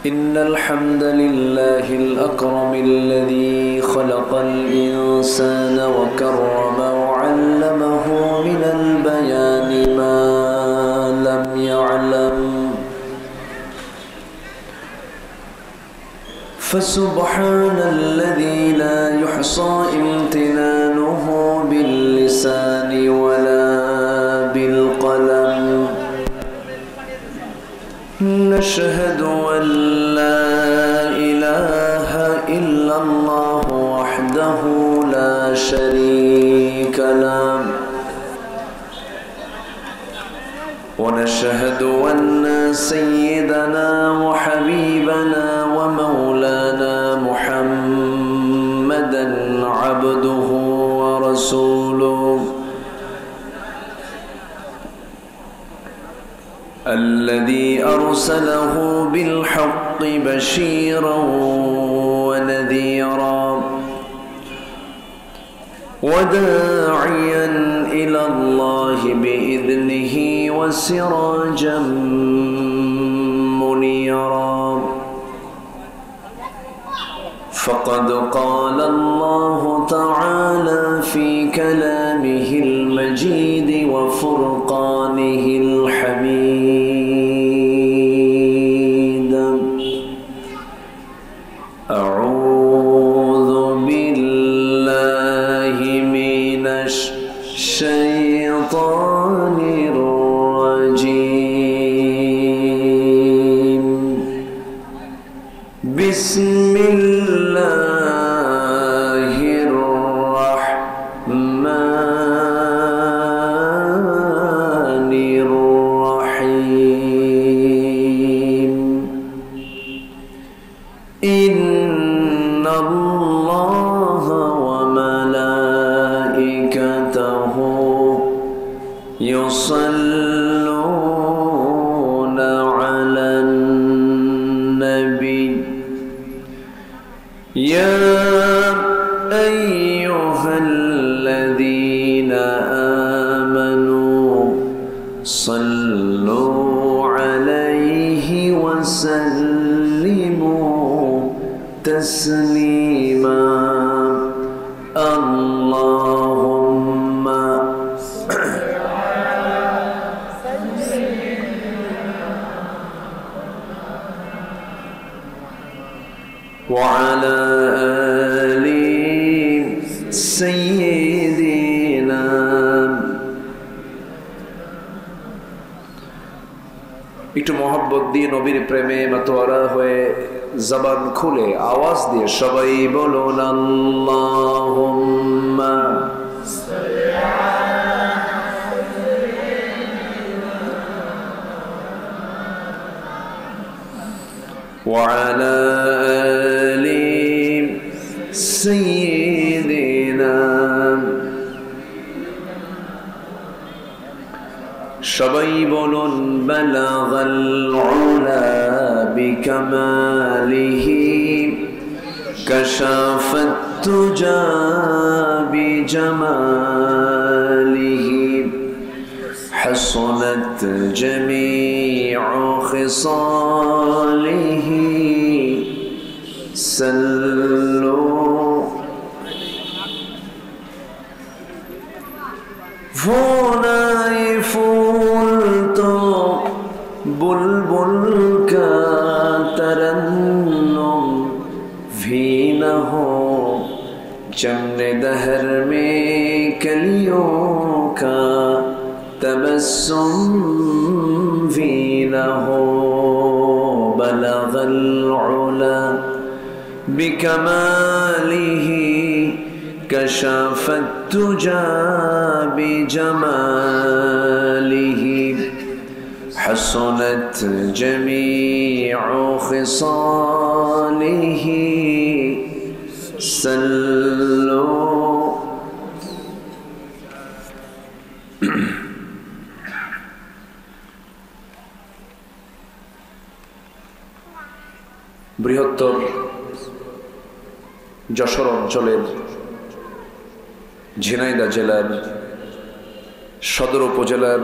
إن الحمد لله الأكرم الذي خلق الإنسان وكرم وعلمه من البيان ما لم يعلم فسبحان الذي لا يحصى امتنانه باللسان ولا بالقلم نشهد أن لا إله إلا الله وحده لا شريك له ونشهد أن سيدنا وحبيبنا ومولانا محمدا عبده ورسوله الذي أرسله بالحق بشيرا ونذيرا وداعيا إلى الله بإذنه وسراجا منيرا فقد قال الله تعالى في كلامه المجيد وفرقانه الحميد أعوذ بالله من الشيطان الرجيم بسم الله الرحمن الرحيم إن الله وملائكته يصلون على النبي يا أيها الذين آمنوا صلوا عليه وسلموا تسليما اللهم وعلى آل سيدنا একটু মোহাব্বত দিয়ে নবীর প্রেমে মাতোয়ারা হয়ে জবান খুলে আওয়াজ দিয়ে সবাই বলুন আল্লাহুম্মা وعلى آل سيدنا সবাই বলুন বালাগাল উলা বিকামালিহি কাশাফাত তুজা বিজামালিহি حصلت جميع خصاله سلوا فوناي فولتو بلبل کا ترنم بھی نہ ہو چمن دہر میں کلیوں کا تبسم بھی نہ ہو بلغ العلا بکمالہ کشف التجا بجمالہ حسنت جميع خصاله صلوا বৃহত্তর যশোর অঞ্চলের ঝিনাইদহ জেলার সদর উপজেলার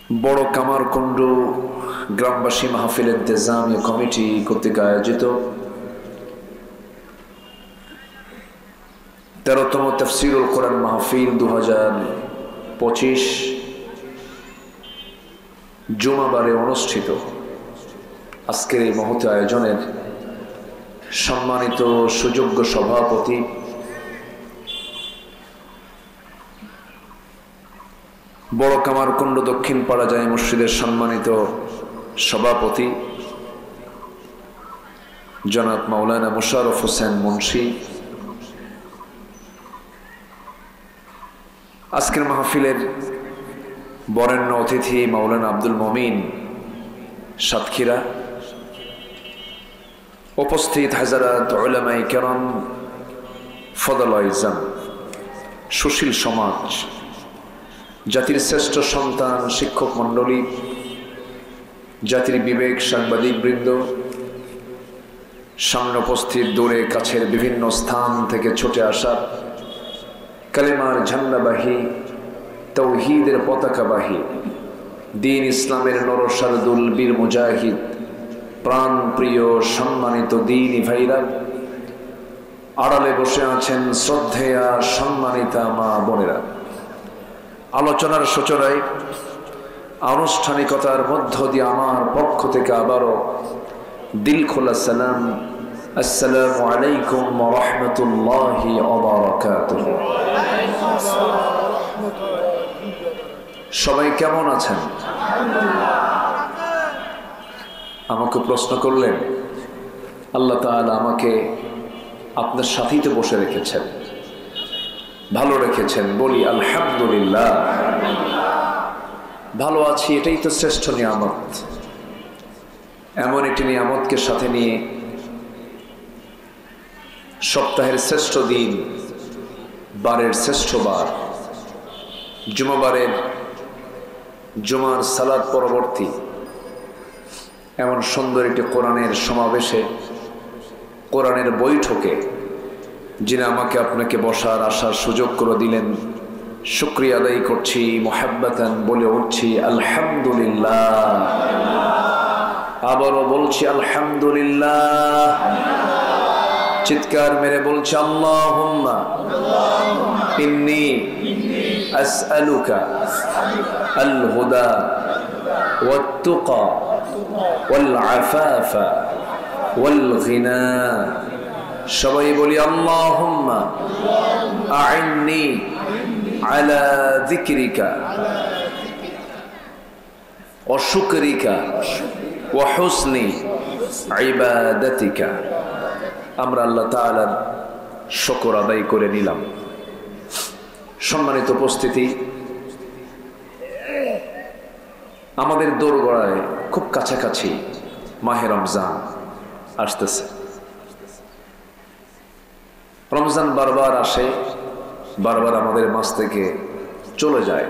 বড় কামারকুণ্ড গ্রামবাসী মাহফিল ইন্তেজামিয়া কমিটি কর্তৃক আয়োজিত 13তম তাফসীরুল কোরআন মাহফিল 2025 জুমাবারে অনুষ্ঠিত আজকের এই মহৎ আয়োজনের সম্মানিত সুযোগ্য সভাপতি বড় কামারকুণ্ড দক্ষিণ পাড়া জামে মসজিদের সম্মানিত সভাপতি জনাব মাওলানা মুশাররফ হোসেন মুন্সি, আজকের মাহফিলের বরেণ্য অতিথি মাওলানা আব্দুল মমিন সাতক্ষীরা, উপস্থিত হাজারাত উলামায়ে কেরাম, ফদলায়ে ইজাম, সুশীল সমাজ, জাতির শ্রেষ্ঠ সন্তান শিক্ষক মণ্ডলী, জাতির বিবেক সাংবাদিক বৃন্দ, সামনে উপস্থিত দূরে কাছের বিভিন্ন স্থান থেকে ছুটে আসা কালেমার ঝান্ডাবাহী, তৌহিদের পতাকাবাহী, দ্বীন ইসলামের নরসারদুল বীর মুজাহিদ, প্রাণ প্রিয় সম্মানিত দ্বীনি ভাইরা, আড়ালে বসে আছেন শ্রদ্ধেয়া সম্মানিতা মা বোনেরা, আলোচনার সূচনায় আনুষ্ঠানিকতার মধ্য দিয়ে আমার পক্ষ থেকে আবারও দিল খোলা সালাম, আসসালামু আলাইকুম ওয়া রাহমাতুল্লাহি ওয়া বারাকাতুহু। সবাই কেমন আছেন? আমাকে প্রশ্ন করলেন, আল্লাহ তাআলা আমাকে আপনার সাথেই তো বসে রেখেছেন, ভালো রেখেছেন, বলি আলহামদুলিল্লাহ। ভালো আছি, এটাই তো শ্রেষ্ঠ নিয়ামত। এমন একটি নিয়ামতকে সাথে নিয়ে সপ্তাহের শ্রেষ্ঠ দিন, বারের শ্রেষ্ঠ বার, জুমাবারের জুমার সালাত পরবর্তী এমন সুন্দর একটি কোরআনের সমাবেশে, কোরআনের বৈঠকে যিনি আমাকে আপনাকে বসার আসার সুযোগ করে দিলেন, শুকরিয়া আদায় করছি, মুহাব্বাতান বলে উঠছি আলহামদুলিল্লাহ। আবারও বলছি আলহামদুলিল্লাহ। চিৎকার মেরে বলছি আল্লাহুম্মা ইন্নী আসআলুকা আল হুদা ওয়াত তুকা ওয়াল আফাফা ওয়াল গিনা। সবাই বলি আল্লাহুম্মা আইন্নি আলা যিকরিকা ওয়া শুকরিকা ওয়া হুসনি ইবাদাতিকা। আমরা আল্লাহ তাআলার শুকর আদায় করে নিলাম। সম্মানিত উপস্থিতি, আমাদের দোরগোড়ায় খুব কাছাকাছি মাহে রমজান আসতেছে। রমজান বারবার আসে, বারবার আমাদের মাঝ থেকে চলে যায়।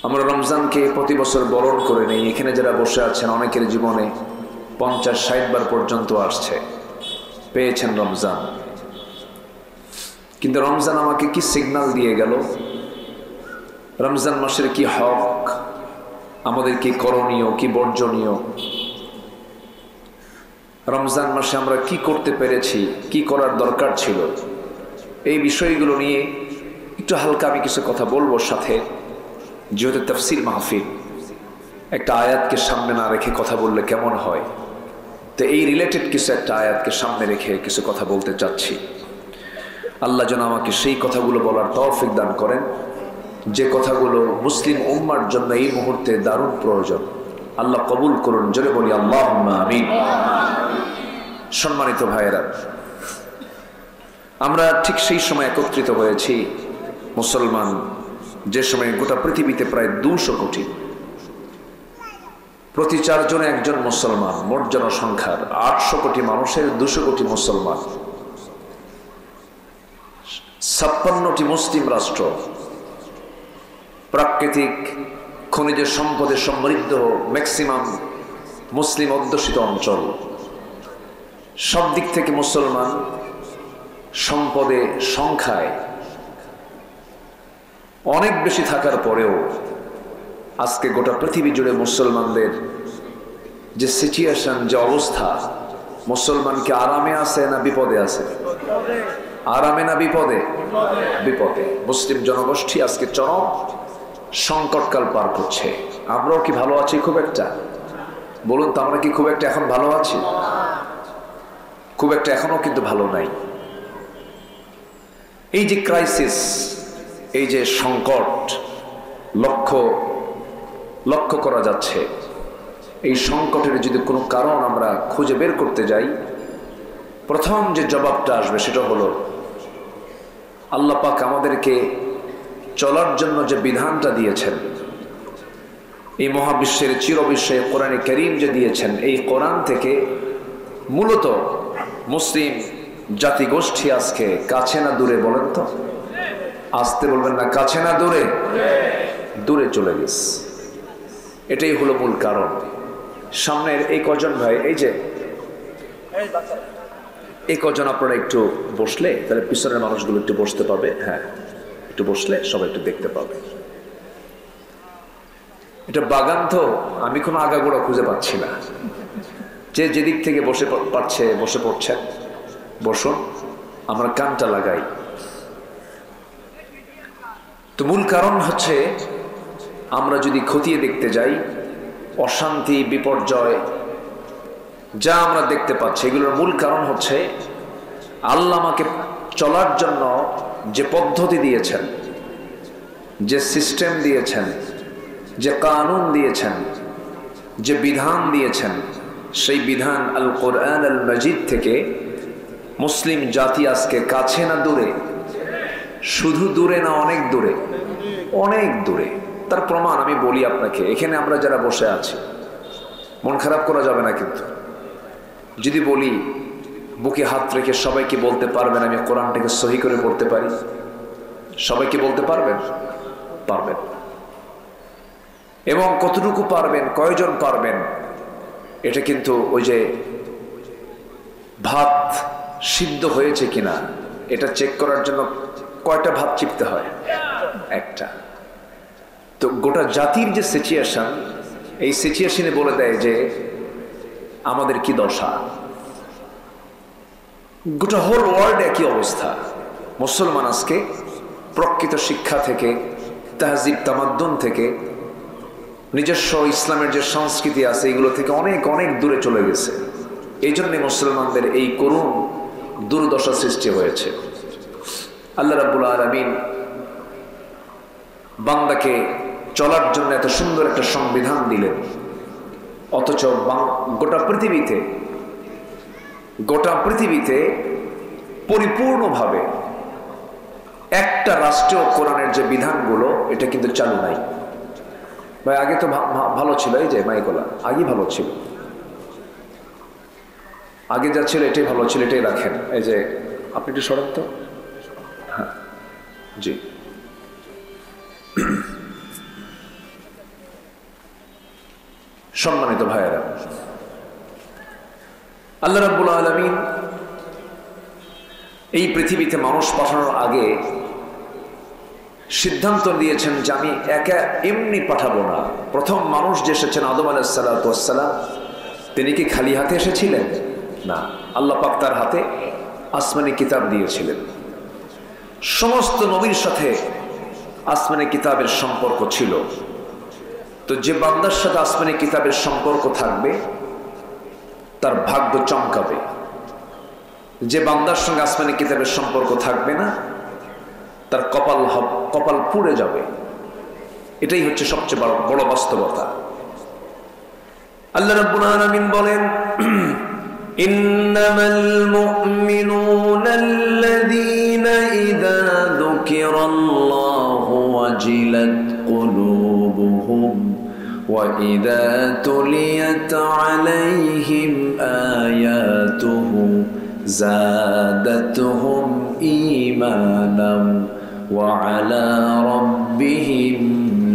আমরা রমজানকে প্রতি বছর বরণ করে নেই। এখানে যারা বসে আছেন অনেকের জীবনে 50-60 বার পর্যন্ত আসছে, পেয়েছেন রমজান। কিন্তু রমজান আমাকে কি সিগন্যাল দিয়ে গেল? রমজান মাসের কি হক, আমাদের কি করণীয়, কি বর্জনীয়, রমজান মাসে আমরা কি করতে পেরেছি, কি করার দরকার ছিল, এই বিষয়গুলো নিয়ে একটু হালকা আমি কিছু কথা বলবো। সাথে যেহেতু তাফসীর মাহফিল, একটা আয়াতকে সামনে না রেখে কথা বললে কেমন হয়, তো এই রিলেটেড কিছু একটা আয়াতকে সামনে রেখে কিছু কথা বলতে চাচ্ছি। আল্লাহ যেন আমাকে সেই কথাগুলো বলার তৌফিক দান করেন, যে কথাগুলো মুসলিম উম্মার জন্য এই মুহূর্তে দারুণ প্রয়োজন। আল্লাহ কবুল করুন, জোরে বলি আল্লাহুম্মা আমিন। সম্মানিত ভাইয়েরা, আমরা ঠিক সেই সময় একত্রিত হয়েছি মুসলমান, যে সময় গোটা পৃথিবীতে প্রায় 200 কোটি, প্রতি 4 জনে একজন মুসলমান, মোট জনসংখ্যার 800 কোটি মানুষের 200 কোটি মুসলমান, 56টি মুসলিম রাষ্ট্র, প্রাকৃতিক খনিজ সম্পদে সমৃদ্ধ ম্যাক্সিমাম মুসলিম অধ্যুষিত অঞ্চল, সব দিক থেকে মুসলমান, সম্পদে সংখ্যায় অনেক বেশি থাকার পরেও আজকে গোটা পৃথিবী জুড়ে মুসলমানদের যে সিচুয়েশন, যে অবস্থা, মুসলমান কি আরামে আছে না বিপদে আছে? আরামে না বিপদে? বিপদে। মুসলিম জনগোষ্ঠী আজকে চরম সংকটকাল পার করছে। আমরাও কি ভালো আছি খুব একটা? বলুন তো, আমরা কি খুব একটা এখন ভালো আছি? খুব একটা এখনো কিন্তু ভালো নাই। এই যে ক্রাইসিস, এই যে সংকট লক্ষ্য করা যাচ্ছে, এই সংকটের যদি কোনো কারণ আমরা খুঁজে বের করতে যাই, প্রথম যে জবাবটা আসবে সেটা হলো আল্লাহ পাক আমাদেরকে চলার জন্য যে বিধানটা দিয়েছেন, এই মহাবিশ্বের চিরবিশ্বে কোরআনে কারীম যে দিয়েছেন, এই কোরআন থেকে মূলত মুসলিম জাতিগোষ্ঠী আজকে কাছে না দূরে? বলেন তো, আসতে বলবেন না, কাছে না দূরে? দূরে চলে গেছে। এটাই হলো মূল কারণ। সামনের এই কজন ভাই, এই যে এই কজন, আপনারা একটু বসলে তাহলে পিছনের মানুষগুলো একটু বসতে পাবে। হ্যাঁ, একটু বসলে সবাই একটু দেখতে পাবে। এটা বাগান তো, আমি কোনো আগাগোড়া খুঁজে পাচ্ছি না। যে যেদিক থেকে বসে পারছে বসে পড়ছেন, বসুন, আমরা কানটা লাগাই। তো মূল কারণ হচ্ছে, আমরা যদি খতিয়ে দেখতে যাই, অশান্তি, বিপর্যয় যা আমরা দেখতে পাচ্ছি, এগুলোর মূল কারণ হচ্ছে আল্লাহ আমাকে চলার জন্য যে পদ্ধতি দিয়েছেন, যে সিস্টেম দিয়েছেন, যে কানুন দিয়েছেন, যে বিধান দিয়েছেন, সেই বিধান আল কোরআন আল মাজিদ থেকে মুসলিম জাতি আজকে কাছে না দূরে? শুধু দূরে না, অনেক দূরে, অনেক দূরে। তার প্রমাণ আমি বলি আপনাকে। এখানে আমরা যারা বসে আছি, মন খারাপ করা যাবে না কিন্তু। যদি বলি, বুকে হাত রেখে সবাইকে বলতে পারবেন আমি কোরআনটাকে সহি করে পড়তে পারি? সবাইকে বলতে পারবেন? পারবেন। এবং কতটুকু পারবেন, কয়জন পারবেন, এটা কিন্তু ওই যে ভাত সিদ্ধ হয়েছে কিনা এটা চেক করার জন্য কয়টা ভাত চিপতে হয়? একটা। তো গোটা জাতির যে সিচুয়েশন, এই সিচুয়েশনে বলে দেয় যে আমাদের কি দশা। গোটা হোল ওয়ার্ল্ড একই অবস্থা। মুসলমান আজকে প্রকৃত শিক্ষা থেকে, তাহজিব তামাদ্দুন থেকে, নিজস্ব ইসলামের যে সংস্কৃতি আছে এগুলো থেকে অনেক অনেক দূরে চলে গেছে। এই জন্যে মুসলমানদের এই করুণ দুর্দশা সৃষ্টি হয়েছে। আল্লাহ রাব্বুল আলামিন বান্দাকে চলার জন্য এত সুন্দর একটা সংবিধান দিলেন, অথচ গোটা পৃথিবীতে পরিপূর্ণভাবে একটা রাষ্ট্রীয় কোরআনের যে বিধানগুলো, এটা কিন্তু চালু নাই। ভাই আগে তো ভালো ছিল, এই যে মাইকলা আগে ভালো ছিল, আগে যা ছিল এটাই ভালো ছিল, এটাই রাখেন। এই যে আপনি একটু সরেন তো। হ্যাঁ, জি। সম্মানিত ভাইয়েরা, আল্লাহ রাব্বুল আলামিন এই পৃথিবীতে মানুষ পাঠানোর আগে সিদ্ধান্ত দিয়েছেন যে আমি একা এমনি পাঠাবো না। প্রথম মানুষ যে এসেছেন আদম আলাইহিস সালাতু ওয়াস সালাম, তিনি কি খালি হাতে এসেছিলেন? না, আল্লাহ পাক তার হাতে আসমানি কিতাব দিয়েছিলেন। সমস্ত নবীর সাথে আসমানি কিতাবের সম্পর্ক ছিল। তো যে বান্দার সাথে আসমানি কিতাবের সম্পর্ক থাকবে তার ভাগ্য চমকাবে। যে বান্দার সঙ্গে আসমানি কিতাবের সম্পর্ক থাকবে না তার কপাল পুড়ে যাবে। এটাই হচ্ছে সবচেয়ে বড় বাস্তবতা। আল্লাহ রাব্বুল আলামিন বলেন, ইন্নামাল মুমিনুনা আল্লাযীনা ইযা যুকিরাল্লাহু ওয়াজিলাত কুলুবুহুম ওয়া ইযা তুলিয়াত আলাইহিম আয়াতুহু যাদাতুহুম ঈমানান ওয়া আলা রাব্বিহিম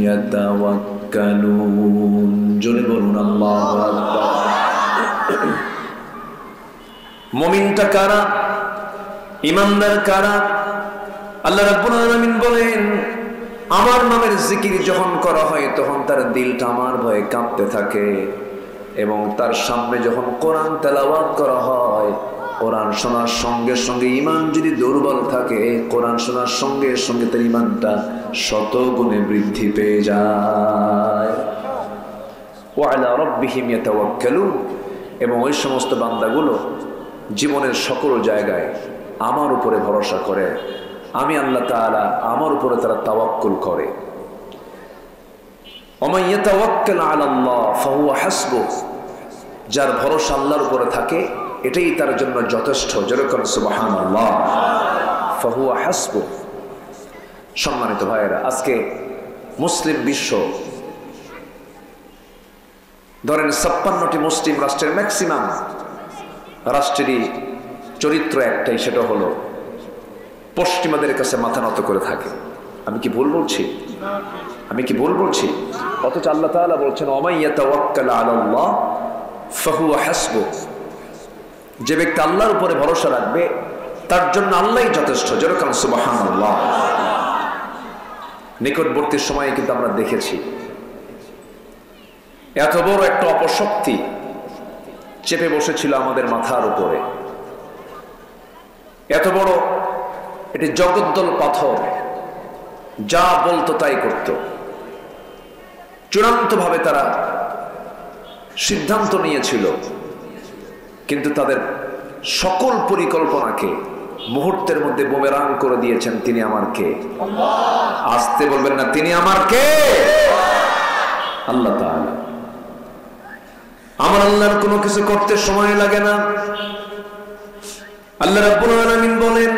ইয়াতাওয়াক্কালুন। জোরে বলুন আল্লাহু আকবার। মুমিনটা কারা? ইমানদার কারা? আল্লাহ রাব্বুল আলামিন বলেন, আমার নামের জিকির যখন করা হয় তখন তার দিলটা আমার ভয়ে কাঁপতে থাকে, এবং তার সামনে যখন কোরআন তেলাওয়াত করা হয়, কোরআন শোনার সঙ্গে সঙ্গে ঈমান যদি দুর্বল থাকে, কোরআন শোনার সঙ্গে সঙ্গে তার ঈমানটা শত গুণে বৃদ্ধি পেয়ে যায়। ওয়া আলা রাব্বিহিম ইয়াতাওয়াক্কালুন, এবং ওই সমস্ত বান্দাগুলো জীবনের সকল জায়গায় আমার উপরে ভরসা করে, আমি আল্লাহ তাআলা আমার উপরে তারা তাওয়াক্কুল করে। ওমান ইয়াতাওয়াক্কাল আলাল্লাহ ফাহুয়া হাসবুহ, যার ভরসা আল্লাহর উপরে থাকে এটাই তার জন্য যথেষ্ট। যেরকম সুবহানাল্লাহ, ফাহুয়া হাসবুহ। সম্মানিত ভাইয়েরা, আজকে মুসলিম বিশ্ব, ধরেন 56টি মুসলিম রাষ্ট্রের ম্যাক্সিমাম রাষ্ট্রেরই চরিত্র একটাই, সেটা হলো পশ্চিমাদের কাছে মাথা নত করে থাকে। আমি কি ভুল বলছি? আমি কি ভুল বলছি? অথচ আল্লাহ তাআলা বলছেন ওমান ইয়াতাওয়াক্কাল আলাল্লাহ ফাহুয়া হাসবুহ, যে ব্যক্তি আল্লাহর উপরে ভরসা রাখবে তার জন্য আল্লাহই যথেষ্ট। যেরকম সুবহানাল্লাহ। নিকটবর্তী সময়ে কিন্তু আমরা দেখেছি এত বড় একটা অপশক্তি চেপে বসেছিল আমাদের মাথার উপরে, এত বড় এটি জগদ্দল পাথর, যা বলতো তাই করত। চূড়ান্তভাবে তারা সিদ্ধান্ত নিয়েছিল, কিন্তু তাদের সকল পরিকল্পনাকে মুহূর্তের মধ্যে বুমেরাং করে দিয়েছেন তিনি আমার কে। আসতে বলবেন না, তিনি আমার কে? আল্লাহ তাআলা। আমার আল্লাহর কোনো কিছু করতে সময় লাগে না। আল্লাহ রাব্বুল আলামিন বলেন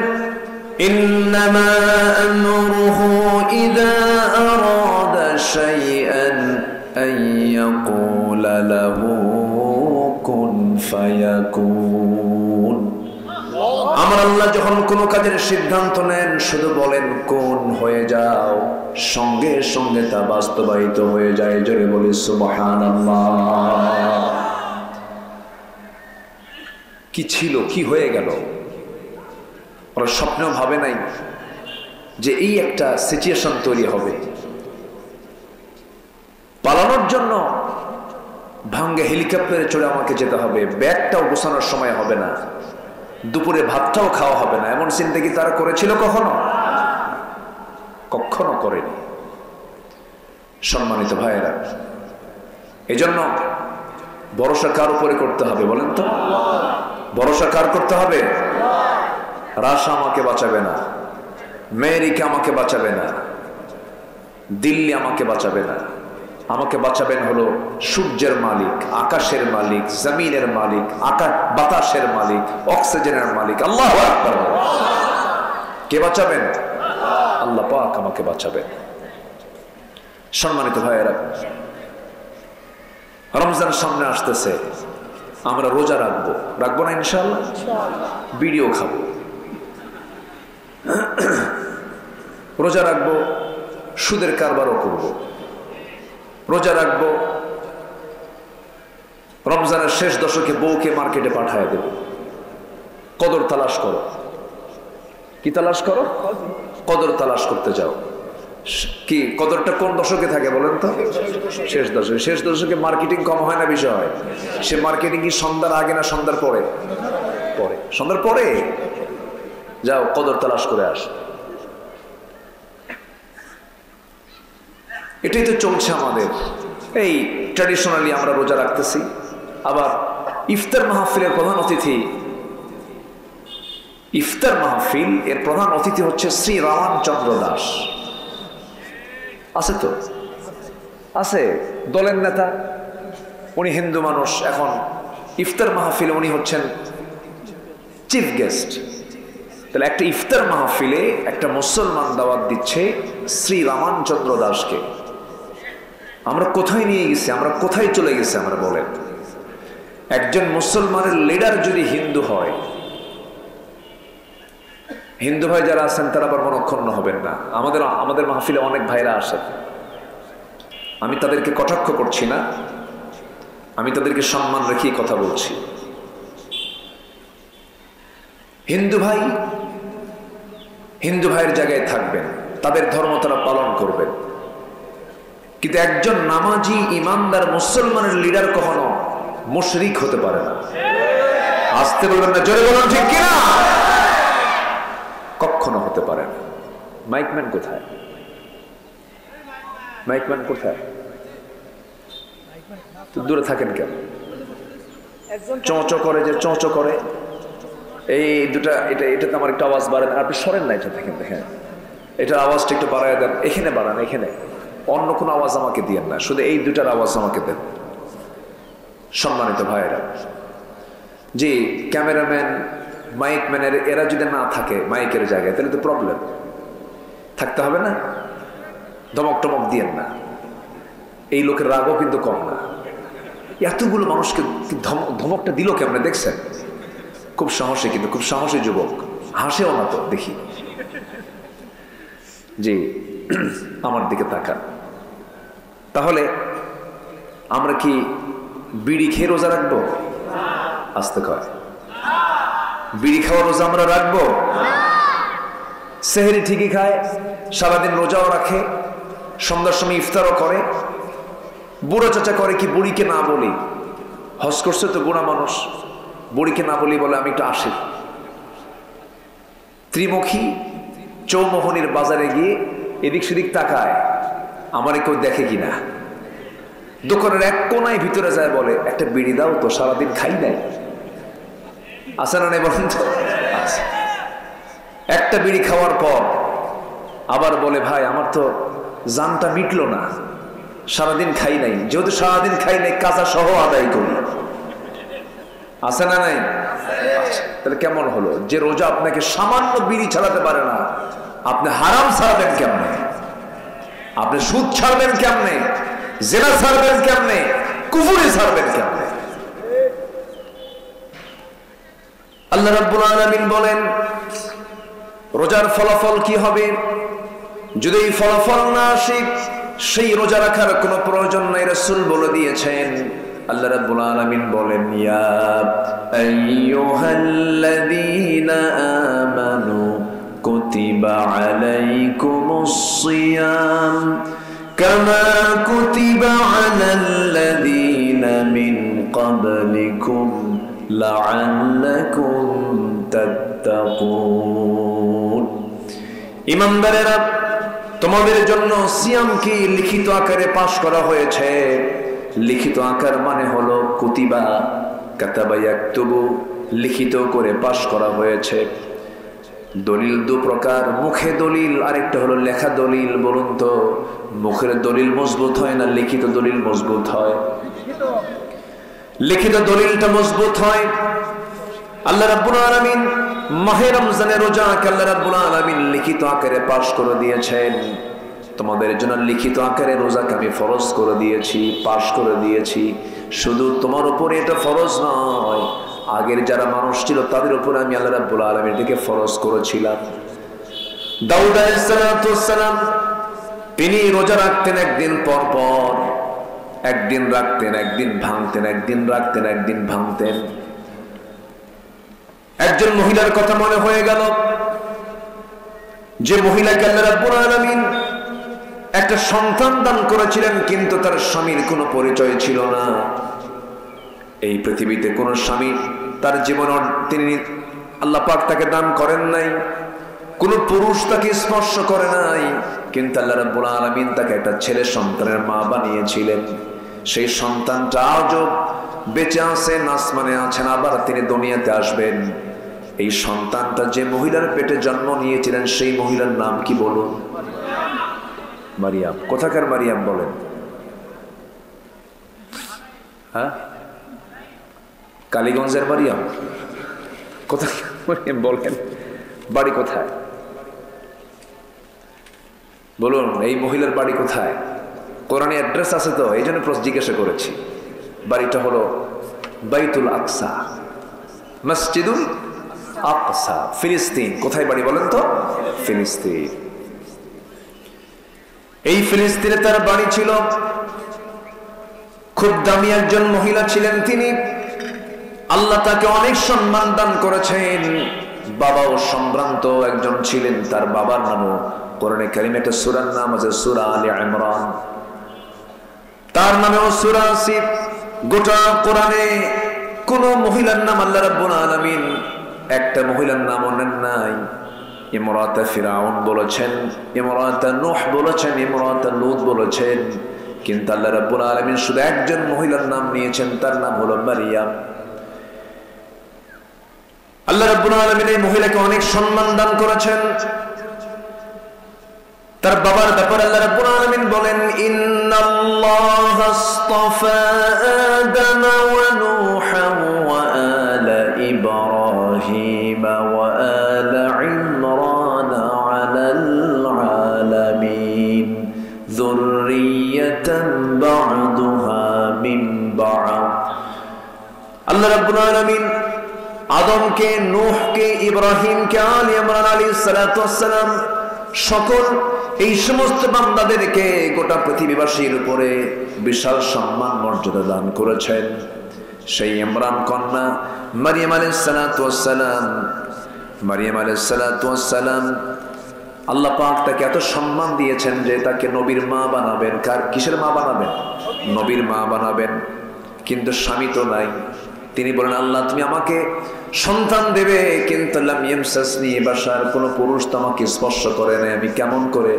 ইন্নামা আমরুহু ইযা আরাদা শাইআন আন ইয়াকুলা লাহু কুন ফায়াকুন। আমার আল্লাহ যখন কোনো কাজের সিদ্ধান্ত নেন শুধু বলেন কোন হয়ে যাও, সঙ্গে সঙ্গে তা বাস্তবায়িত হয়ে যায়। জোরে বলি সুবহানাল্লাহ। কি ছিল, কি হয়ে গেল, ওরা স্বপ্নেও ভাবে নাই যে এই একটা সিচুয়েশন তৈরি হবে। পালানোর জন্য ভাঙ্গে হেলিকপ্টারে চড়ে আমাকে যেতে হবে, ব্যাগটাও গোছানোর সময় হবে না, দুপুরে ভাতটাও খাওয়া হবে না, এমন চিন্তা কি তারা করেছিল কখনো? কখনো করেনি। সম্মানিত ভাইয়েরা, এজন্য ভরসা কার উপরে করতে হবে বলেন তো? ভরসা কার করতে হবে? রাশা আমাকে বাঁচাবে না, আমেরিকা আমাকে বাঁচাবে না, দিল্লি আমাকে বাঁচাবে না। আমাকে বাঁচাবেন হলো সূর্যের মালিক, আকাশের মালিক, জমিনের মালিক, বাতাসের মালিক, অক্সিজেনের মালিক। আল্লাহু আকবার। কে বাঁচাবেন? আল্লাহ পাক আমাকে বাঁচাবেন। সম্মানিত ভাইয়েরা, রমজান সামনে আসতেছে, আমরা রোজা রাখবো, রাখবো না ইনশাআল্লাহ? বিড়িও খাবো, রোজা রাখবো, সুদের কারবারও করবো, রোজা রাখবো, রমজানের শেষ দশকে বউকে মার্কেটে পাঠায় দেব। কদর তালাশ করো। কি তালাশ করো? কদর তালাশ করতে যাও। কি কদরটা কোন দশকে থাকে বলেন তো? শেষ দশকে। শেষ দশকে মার্কেটিং কম হয় না বেশি হয়? সে মার্কেটিং কি সন্ধ্যার আগে না সন্ধ্যার পরে? পরে। সন্ধ্যার পরে যাও, কদর তালাশ করে আস। এটাই তো চলছে আমাদের। এই ট্র্যাডিশনালি আমরা রোজা রাখতেছি, আবার ইফতার মাহফিলের প্রধান অতিথি, ইফতার মাহফিল এর প্রধান অতিথি হচ্ছে শ্রী রামানচন্দ্র দাস। আছে তো? আছে, দলের নেতা, উনি হিন্দু মানুষ। এখন ইফতার মাহফিলে উনি হচ্ছেন চিফ গেস্ট। তাহলে একটা ইফতার মাহফিলে একটা মুসলমান দাওয়াত দিচ্ছে শ্রী রামানচন্দ্র দাসকে। আমরা কোথায় নিয়ে গেছি? আমরা কোথায় চলে গেছি? আমরা বলেন, একজন মুসলমানের লিডার যদি হিন্দু হয়, হিন্দু ভাই যারা আছেন তারা আবার মনক্ষুণ্ণ হবেন না। আমাদের মাহফিলে অনেক ভাইরা আসেন, আমি তাদেরকে কটাক্ষ করছি না, আমি তাদেরকে সম্মান রেখেই কথা বলছি। হিন্দু ভাই হিন্দু ভাইয়ের জায়গায় থাকবেন, তাদের ধর্ম তারা পালন করবেন। কিন্তু একজন নামাজি ইমানদার মুসলমানের লিডার কখনো মুশরিক হতে পারে না। আসতে বলবেন না, জোরে বলুন ঠিক কিনা? কখনো হতে পারে না। মাইকম্যান কোথায়? মাইকম্যান কোথায়? তো দূরে থাকেন কেন? চঁচ করে যে চঁচ করে, এই দুটা, এটাতে আমার একটা আওয়াজ বাড়ান। আপনি সরেন না এটা দেখেন, দেখেন এটার আওয়াজটা একটু বাড়ায় দেন। এখানে বাড়ান, এখানে অন্য কোনো আওয়াজ আমাকে দিয়েন না, শুধু এই দুটার আওয়াজ আমাকে দেন। সম্মানিত ভাইয়েরা, জি ক্যামেরাম্যান, মাইকম্যানের এরা যদি না থাকে মাইকের জায়গায়, তাহলে তো প্রবলেম। থাকতে হবে না, ধমক টমক দিয়েন না। এই লোকের রাগও কিন্তু কম না। এতগুলো মানুষকে ধমকটা দিল কেমনে দেখছেন? খুব সাহসী, কিন্তু খুব সাহসী যুবক, হাসেও না তো দেখি। জি আমার দিকে তাকান। তাহলে আমরা কি বিড়ি খেয়ে রোজা রাখবো? আসতে কয়, বিড়ি খাওয়া রোজা আমরা রাখবো? সেহরি ঠিকই খায়, সারাদিন রোজাও রাখে, সন্ধ্যার সময় ইফতারও করে। বুড়ো চাচা করে কি বুড়িকে না বলি? হজ করছে তো বুড়া মানুষ, বুড়িকে না বলি বলে আমি একটু আসি। ত্রিমুখী চৌমোহনীর বাজারে গিয়ে এদিক সেদিক তাকায়, আমার কেউ দেখে কিনা। দোকানের এক কোনায় ভিতরে যায়, বলে একটা বিড়ি দাও তো, সারাদিন খাই নাই। আছে না নাই বলেন তো? একটা বিড়ি খাওয়ার পর আবার বলে, ভাই আমার তো জানটা মিটলো না, সারাদিন খাই নাই। যেহেতু সারাদিন খাই নাই, কাজা সহ আদায় করি। আছে না নাই? তাহলে কেমন হলো? যে রোজা আপনাকে সামান্য বিড়ি ছাড়াতে পারে না, আপনি হারাম ছাড়বেন কেমনে? আপনি সুদ ছাড়বেন কেমনে? জেনা ছাড়বেন কেমনে? কুফরি ছাড়বেন কেমনে? আল্লাহ রাব্বুল আলামিন বলেন, রোজার ফলাফল কি হবে? যদি এই ফলাফল না আসে, সেই রোজা রাখার কোনো প্রয়োজন নাই, রাসূল বলে দিয়েছেন। আল্লাহ রাব্বুল আলামিন বলেন, ইয়া আইয়ুহাল্লাযীনা আমানু কুতিবা আলাইকুমুস সিয়াম কামা কুতিবা আলাল্লাযীনা মিন ক্বাবলিকুম লাআল্লাকুম তাত্তাকুন। ঈমানদারেরা, তোমাদের জন্য সিয়ামকে লিখিত আকারে পাশ করা হয়েছে। লিখিত আকার মানে হলো কুতিবা, কাতাবা ইয়াকতুবু, লিখিত করে পাশ করা হয়েছে। দলিল দু প্রকার, মুখে দলিল, আরেকটা হলো লেখা দলিল। বলুন তো, মুখের দলিল মজবুত হয় না লিখিত দলিল মজবুত হয়? লিখিত দলিলটা মজবুত হয়। আল্লাহ রাব্বুল আলামিন মাহে রমজানের রোজাকে আল্লাহ রাব্বুল আলামিন লিখিত আকারে পাশ করে দিয়েছেন। তোমাদের জন্য লিখিত আকারে রোজাকে আমি ফরজ করে দিয়েছি, পাশ করে দিয়েছি। শুধু তোমার উপরে এটা ফরজ নয়, আগের যারা মানুষ ছিল তাদের উপরে আমি আল্লাহ রাব্বুল আলামিন এটাকে ফরজ করেছিলাম। দাউদ আলাইহিস সালাম তিনি রোজা রাখতেন একদিন পর পর, একদিন রাখতেন, একদিন ভাঙতেন, একদিন রাখতেন, একদিন ভাঙতেন। একজন মহিলার কথা মনে হয়ে গেল, যে মহিলাকে আল্লাহ রাব্বুল আলামিন একটা সন্তান দান করেছিলেন, কিন্তু তার স্বামীর কোনো পরিচয় ছিল না। এই পৃথিবীতে কোন স্বামী তার জীবন তিনি আল্লাহ পাক তাকে দান করেন নাই, কোন পুরুষ তাকে স্পর্শ করে নাই, কিন্তু আল্লাহ রাব্বুল আলামিন তাকে একটা ছেলে সন্তানের মা বানিয়েছিলেন। সেই সন্তানটা আজও বেঁচে আছেন, আসমানে আছেন, আবার তিনি দুনিয়াতে আসবেন। এই সন্তানটা যে মহিলার পেটে জন্ম নিয়েছিলেন, সেই মহিলার নাম কি বলুন? মারিয়াম। কোথাকার মারিয়াম বলেন? হ্যাঁ, কালীগঞ্জের মারিয়াম? কোথাকার মারিয়াম বলেন? বাড়ি কোথায় বলুন? এই মহিলার বাড়ি কোথায়? কোরআনে অ্যাড্রেস আছে তো, এই জন্য জিজ্ঞাসা করেছি। বাড়িটা হলো বাইতুল আকসা, মসজিদুল আকসা, ফিলিস্তিন। কোথায় বাড়ি বলেন তো? ফিলিস্তিন। এই ফিলিস্তিনে তার বাড়ি ছিল। খুব দামি একজন মহিলা ছিলেন তিনি। আল্লাহ তাকে অনেক সম্মান দান করেছেন। বাবাও সম্ভ্রান্ত একজন ছিলেন, তার বাবার নামও কোরআনে কারিমে একটা সূরার নাম আছে সূরা আলে ইমরান, তার নামেও সূরা আছে। গোটা কোরআনে কোন মহিলার নাম আল্লাহ রাব্বুল আলামিন একটা মহিলার নামও নেন নাই। ইমরাতে ফিরাউন বলেছেন, ইমরাতে নূহ বলেছেন, ইমরাতে লূত বলেছেন, কিন্তু আল্লাহ রাব্বুল আলামিন শুধু একজন মহিলার নাম নিয়েছেন, তার নাম হলো মারিয়াম। আল্লাহ রাব্বুল আলামিন এই মহিলাকে অনেক সম্মান দান করেছেন। তার বাবার ব্যাপারে আল্লাহ রাব্বুল আলামিন বলেন, ইন্নাল্লাহা আসতাফা আদম ওয়া নূহান ওয়া আলা ইব্রাহিম ওয়া আলা ইমরান আলাল আলামিন যুররিয়াতান বা'দুহা মিন বা'দ। আল্লাহ রাব্বুল আলামিন আদমকে, নূহকে, ইব্রাহিমকে, আলী ইমরান আলাইহিস সালাতু ওয়াস সালাম সকল এই সমস্ত বান্দাদেরকে গোটা পৃথিবীবাসীর উপরে বিশাল সম্মান মর্যাদা দান করেছেন। সেই ইমরান কন্যা মারিয়াম আলাইহিস সালাতু ওয়াস সালাম, মারিয়াম আলাইহিস সালাতু ওয়াস সালাম আল্লাহ পাক তাকে এত সম্মান দিয়েছেন যে তাকে নবীর মা বানাবেন। কিসের মা বানাবেন? নবীর মা বানাবেন। কিন্তু স্বামী তো নাই। তিনি বলেন, আল্লাহ তুমি আমাকে সন্তান দেবে, কিন্তু লাম ইয়ামসাসনি বাশার, কোনো পুরুষ তো আমাকে স্পর্শ করে নাই, আমি কেমন করে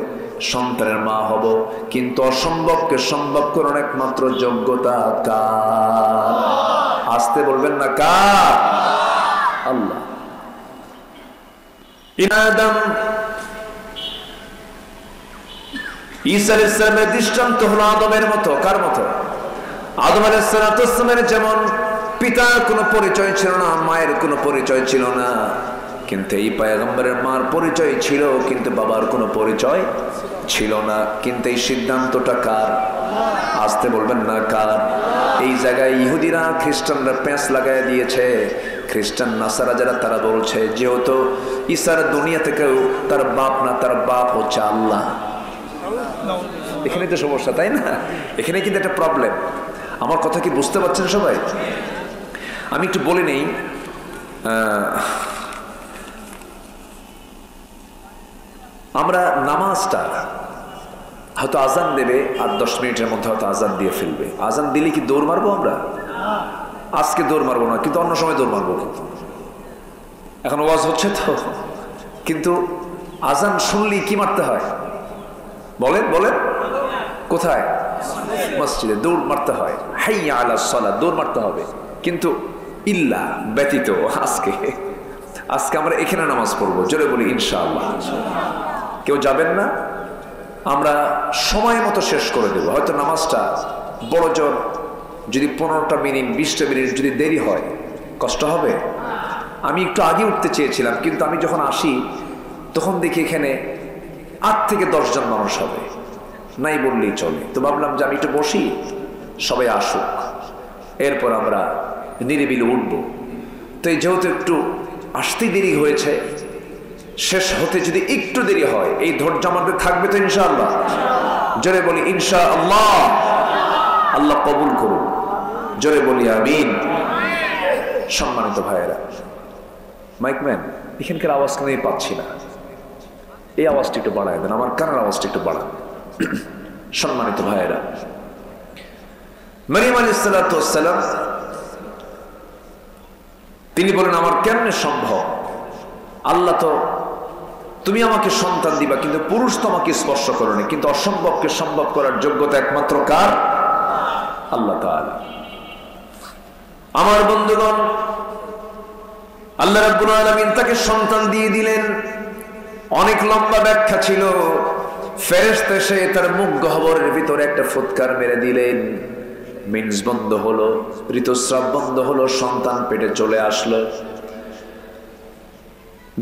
সন্তানের মা হব? কিন্তু অসম্ভবকে সম্ভব করার একমাত্র যোগ্যতা কার? আসতে বলবেন না, কার? আল্লাহ। আদম ঈসা আলাইহিস সালামের দৃষ্টান্ত হলো আদমের মতো। কার মতো? আদম আলাইহিস সালামের যেমন পিতার কোনো পরিচয় ছিল না, মায়ের কোনো পরিচয় ছিল না, কিন্তু এই পয়গম্বরের মার পরিচয় ছিল, কিন্তু বাবার কোনো পরিচয় ছিল না। কিন্তু এই সিদ্ধান্তটা কার? আসতে বলবেন না, কার? এই জায়গায় ইহুদিরা খ্রিস্টানরা প্যাঁচ লাগাই দিয়েছে। খ্রিস্টান নাসারা যারা, তারা বলছে যেহেতু ঈসার দুনিয়া থেকেও তার বাপ না, তার বাপ হচ্ছে আল্লাহ। এখানে তো সমস্যা, তাই না? এখানে কিন্তু একটা প্রবলেম। আমার কথা কি বুঝতে পারছেন সবাই? আমি একটু বলে নেই, আমরা নামাজটা হয়তো আজান দেবে আর 10 মিনিটের মধ্যে হয়তো আজান দিয়ে ফেলবে। আজান দিলে কি দৌড় মারবো আমরা? আজকে দৌড় মারবো না, কিন্তু অন্য সময় দৌড় মারবো। কিন্তু এখন ওয়াজ হচ্ছে তো, কিন্তু আজান শুনলেই কি মারতে হয়? বলেন বলেন, কোথায়? মসজিদে দৌড় মারতে হয়। হাইয়া আলাস সালাত, দৌড় মারতে হবে। কিন্তু ইল্লা ব্যতীত আজকে আমরা এখানে নামাজ পড়বো। জোরে বলি ইনশাআল্লাহ। কেউ যাবেন না? আমরা সময় মতো শেষ করে দেব। হয়তো নামাজটা বড় জোর যদি 15টা মিনিট 20টা মিনিট যদি দেরি হয়, কষ্ট হবে? আমি একটু আগে উঠতে চেয়েছিলাম, কিন্তু আমি যখন আসি তখন দেখি এখানে 8 থেকে 10 জন মানুষ হবে, নাই বললেই চলে। তো ভাবলাম যে আমি একটু বসি, সবাই আসুক, এরপর আমরা নিরিবিলি উঠবো। তো এই যেহেতু একটু আসতে দেরি হয়েছে, শেষ হতে যদি একটু দেরি হয়, এই ধৈর্য আমাদের থাকবে তো ইনশাআল্লাহ? জোরে বলি ইনশাআল্লাহ। আল্লাহ কবুল করুন। জোরে বলি আমিন। সম্মানিত ভাইয়েরা, মাইকম্যান এখানকার আওয়াজ কেন পাচ্ছি না, এই আওয়াজটা একটু বাড়ায় দেন, আমার কানের আওয়াজটা একটু বাড়ান। সম্মানিত ভাইয়েরা, মারিয়াম আলাইহিস সালাতু ওয়াস সালাম তিনি বলেন, আমার কেমনে সম্ভব? আল্লাহ তো তুমি আমাকে সন্তান দিবা, কিন্তু পুরুষ তো আমাকে স্পর্শ করো না। কিন্তু অসম্ভবকে সম্ভব করার যোগ্যতা একমাত্র কার? আল্লাহ তাআলা। আমার বন্ধুগণ, আল্লাহ রাব্বুল আলামিন তাকে সন্তান দিয়ে দিলেন। অনেক লম্বা ব্যাখ্যা ছিল। ফেরেশতা এসে তার মুখ গহ্বরের ভিতরে একটা ফুৎকার মেরে দিলেন। মিন্স বন্ধ হলো, ঋতুস্রাব বন্ধ হলো, সন্তান পেটে চলে আসলো।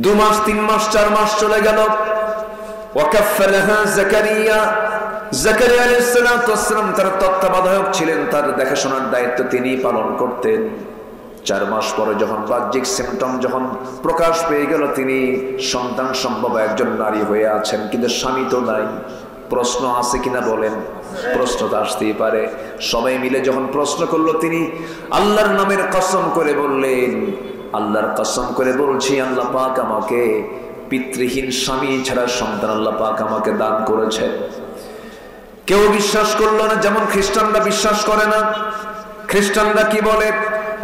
2 মাস 3 মাস 4 মাস চলে গেল। ওয়াকাফফালাহা জাকারিয়া, জাকারিয়া আলাইহিস সালাতু ওয়াস সালাম তার তত্ত্বাবধায়ক ছিলেন, তার দেখাশোনার দায়িত্ব তিনি পালন করতেন। 4 মাস পরে যখন বাহ্যিক সিমটম যখন প্রকাশ পেয়ে গেল, তিনি সন্তান সম্ভব একজন নারী হয়ে আছেন, কিন্তু স্বামী তো নাই। প্রশ্ন আছে কিনা বলেন? প্রশ্ন তো আসতেই পারে। সবাই মিলে যখন প্রশ্ন করলো, তিনি আল্লাহর নামের কসম করে বললেন, আল্লাহর কসম করে বলছি, আল্লাহ পাক আমাকে পিতৃহীন স্বামী ছাড়া সন্তান আল্লাহ পাক আমাকে দান করেছে। কেউ বিশ্বাস করলো না, যেমন খ্রিস্টানরা বিশ্বাস করে না। খ্রিস্টানরা কি বলে?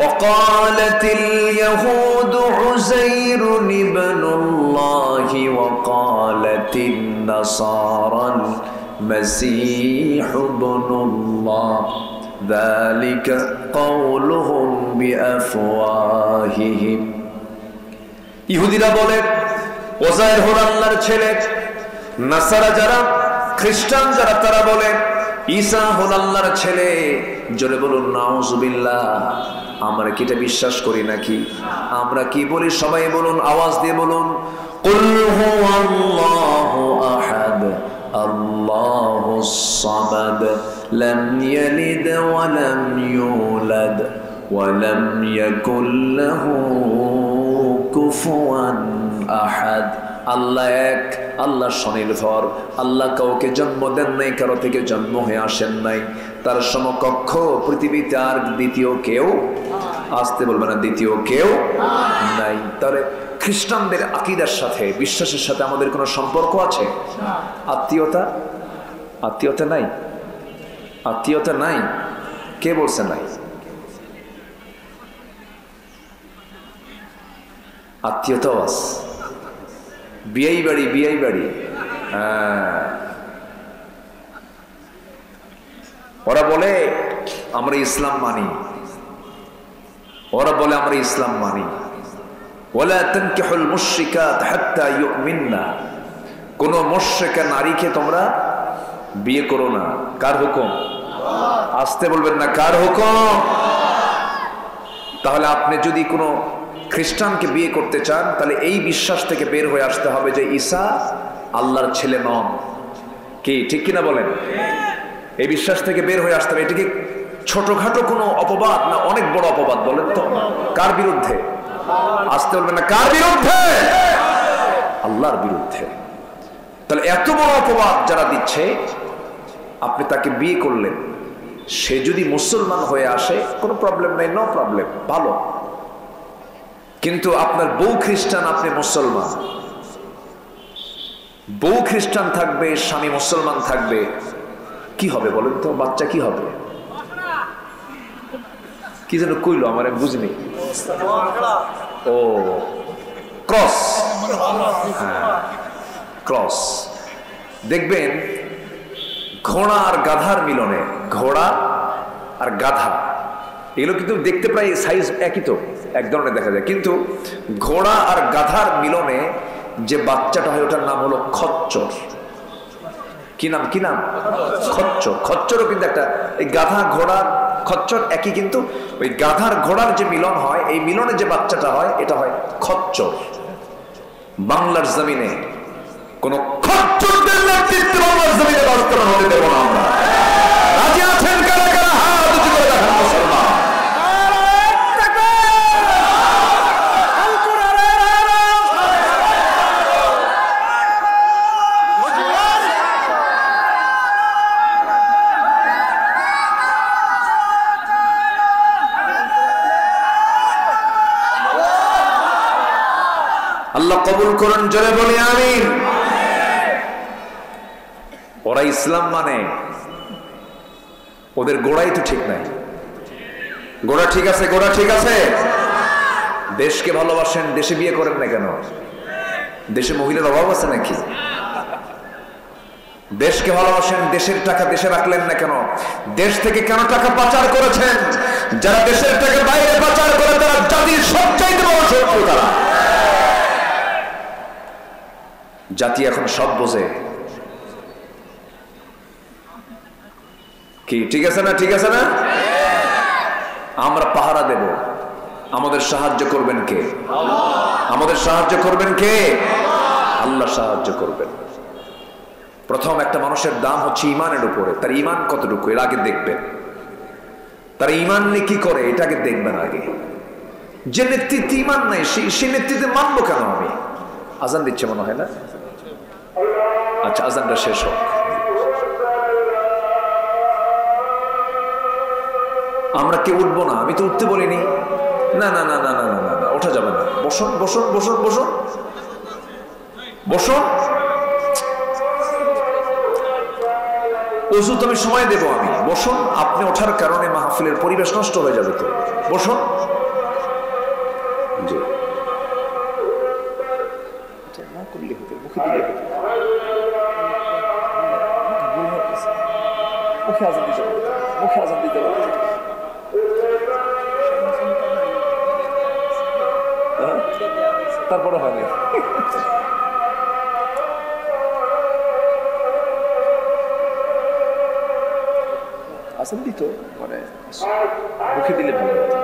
وقالت اليهود عزير ابن الله وقالت النصارى المسيح ابن الله ذلك قولهم بأفواههم। ইহুদিরা বলে ওজাইর হলো আল্লাহর ছেলে, নাসারা যারা খ্রিস্টান যারা তারা বলে ঈসা হলো আল্লাহর ছেলে। জোরে বলুন নাউজুবিল্লাহ। আমরা কি এটা বিশ্বাস করি নাকি? আমরা কি বলি? সবাই বলুন, আওয়াজ দিয়ে বলুন, কুল হুয়াল্লাহু আহাদ আল্লাহুস সামাদ লাম ইয়ালিদ ওয়া লাম ইউলাদ ওয়া লাম ইয়াকুল লাহু কুফুয়ান আহাদ। আল্লাহ এক, আল্লাহ স্বনির্ভর, আল্লাহ কাউকে জন্ম দেন নাই, কারো থেকে জন্ম হয়ে আসেন নাই, তার সমকক্ষ পৃথিবীতে আর দ্বিতীয় কেউ, আসতে বলবে না, দ্বিতীয় কেউ নাই। তাহলে খ্রিস্টানদের আকীদার সাথে, বিশ্বাসের সাথে আমাদের কোনো সম্পর্ক আছে? আত্মীয়তা? আত্মীয়তা নাই, আত্মীয়তা নাই। কে বলছে নাই? আত্মীয়তাও আছে। বিয়াই বাড়ি, বিয়াই বাড়ি। ওরা বলে আমরা ইসলাম মানি, ওরা বলে আমরা ইসলাম মানি। ওয়ালা তানকিহুল মুশরিকাত হাত্তা ইউমিননা। কোন মুশরিকা নারীকে তোমরা বিয়ে করো না। কার হুকুম? আসতে বলবেন না, কার হুকুম? তাহলে আপনি যদি কোনো খ্রিস্টানকে বিয়ে করতে চান, তাহলে এই বিশ্বাস থেকে বের হয়ে আসতে হবে যে ঈসা আল্লাহর ছেলে নন। কি ঠিক কিনা বলেন? এই বিশ্বাস থেকে বের হয়ে আসতে হবে। এটা কি ছোটখাটো কোনো অপবাদ না অনেক বড় অপবাদ? বলেন তো কার বিরুদ্ধে? আসতে বলবেন না, কার বিরুদ্ধে? আল্লাহর বিরুদ্ধে। তাহলে এত বড় অপবাদ যারা দিচ্ছে, আপনি তাকে বিয়ে করলেন, সে যদি মুসলমান হয়ে আসে কোনো প্রবলেম নাই, নো প্রবলেম, ভালো। কিন্তু আপনার বউ খ্রিস্টান, আপনি মুসলমান, বউ খ্রিস্টান থাকবে, স্বামী মুসলমান থাকবে, কি হবে বলেন তো? বাচ্চা কি হবে? কি যেন কইলো আমার, বুঝিনি। ও ক্রস, ক্রস। দেখবেন ঘোড়া আর গাধার মিলনে, ঘোড়া আর গাধা এগুলো কিন্তু দেখতে প্রায় সাইজ একই, তো এক ধরনের দেখা যায়, কিন্তু ঘোড়া আর গাধার মিলনে যে বাচ্চাটা হয় ওটার নাম হলো খচ্চর। কি নাম? কি নাম? খচ্চর। খচ্চরও কিন্তু একটা, এই গাধা ঘোড়া খচ্চর একই, কিন্তু ওই গাধার ঘোড়ার যে মিলন হয়, এই মিলনে যে বাচ্চাটা হয় এটা হয় খচ্চর। বাংলার জমিনে কোন খচ্চরদের নেতৃত্বে বাংলার জমিনে বাস্তবায়ন হতে দেব না আমরা। রাজি আছেন কারা কারা? হাত উঁচু করে দেখান মুসলমান। আল্লাহ কবুল করুন, জোরে বলি আমিন। ওরা ইসলাম মানে, ওদের গোড়াই তো ঠিক নাই। গোড়া ঠিক আছে, গোড়া ঠিক আছে। দেশকে ভালোবাসেন, দেশে বিয়ে করেন না কেন? দেশে মহিলার অভাব আছে নাকি? দেশকে ভালোবাসেন, দেশের টাকা দেশে রাখলেন না কেন? দেশ থেকে কেন টাকা পাচার করেছেন? যারা দেশের টাকা বাইরে পাচার করে তারা জাতির সবচাইতে বড় শত্রু। তারা জাতি এখন সব বোঝে। কি ঠিক আছে না? ঠিক আছে না? আমরা পাহারা দেব, আমাদের সাহায্য করবেন কে? আমাদের সাহায্য করবেন কে? আল্লাহ সাহায্য করবেন। প্রথম একটা মানুষের দাম হচ্ছে ইমানের উপরে। তার ইমান কতটুকু এর আগে দেখবেন। তার ইমান নিয়ে কি করে এটা আগে দেখবেন আগে। যে নেতৃত্বে ইমান নাই সে নেতৃত্বে মানবো কেন আমি? আজান দিচ্ছে মনে হয় না? আচ্ছা, আজানটা শেষ হোক। আমরা কেউ উঠবো না, আমি তো উঠতে বলিনি। না না না না না না না, ওঠা যাবে না। বসুন বসুন বসুন বসুন। বসুন। ওযু তুমি সময় দেব আমি। বসুন। আপনি ওঠার কারণে মাহফিলের পরিবেশ নষ্ট হয়ে যাবে। তো বসুন। জি, না করলে হতো, মুখে দিলে হতো। মুখে আজান দিতে পারো, মুখে আজান দিতে পারো। তারপরে হয়নি। আজান দিত মানে মুখে দিলে ভালো হতো।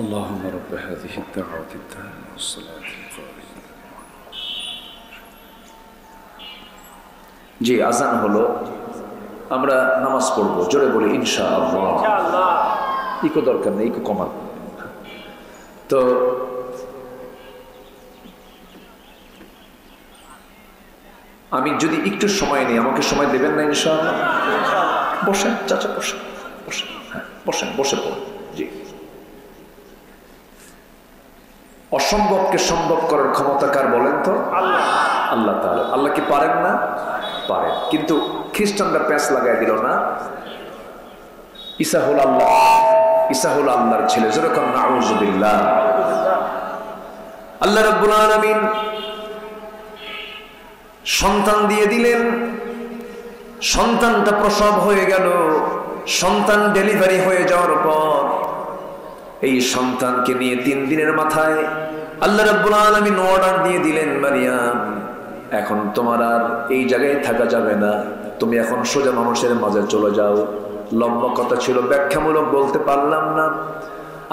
اللهم رب هذه الدعوة التامة والصلاة القائمة। জি, আজান হলো, আমরা নামাজ পড়বো। জোরে বলি ইনশাআল্লাহ। ইকো দরকার নেই, ইকো কমান। তো আমি যদি একটু সময় নিই, আমাকে সময় দেবেন না ইনশাআল্লাহ? বসেন চাচা, বসেন বসেন, হ্যাঁ বসেন, বসে পড়ুন। জি, অসম্ভবকে সম্ভব করার ক্ষমতা কার বলেন তো? আল্লাহ তাআলা। আল্লাহ কি পারেন না? পারেন। কিন্তু খ্রিস্টানরা প্যাঁচ লাগাই দিল না, ঈসা হল আল্লাহ, ঈসা হল আল্লাহর ছেলে। যেরকম নাউযুবিল্লাহ। আল্লাহ রাব্বুল আলামিন সন্তান দিয়ে দিলেন, সন্তানটা প্রসব হয়ে গেল। সন্তান ডেলিভারি হয়ে যাওয়ার পর এই সন্তানকে নিয়ে 3 দিনের মাথায় আল্লাহ রাব্বুল আলামিন অর্ডার দিয়ে দিলেন, মারিয়াম এখন তোমার আর এই জায়গায় থাকা যাবে না, তুমি এখন সোজা মানুষের মাঝে চলে যাও। লম্বা কথা ছিল, ব্যাখ্যামূলক বলতে পারলাম না।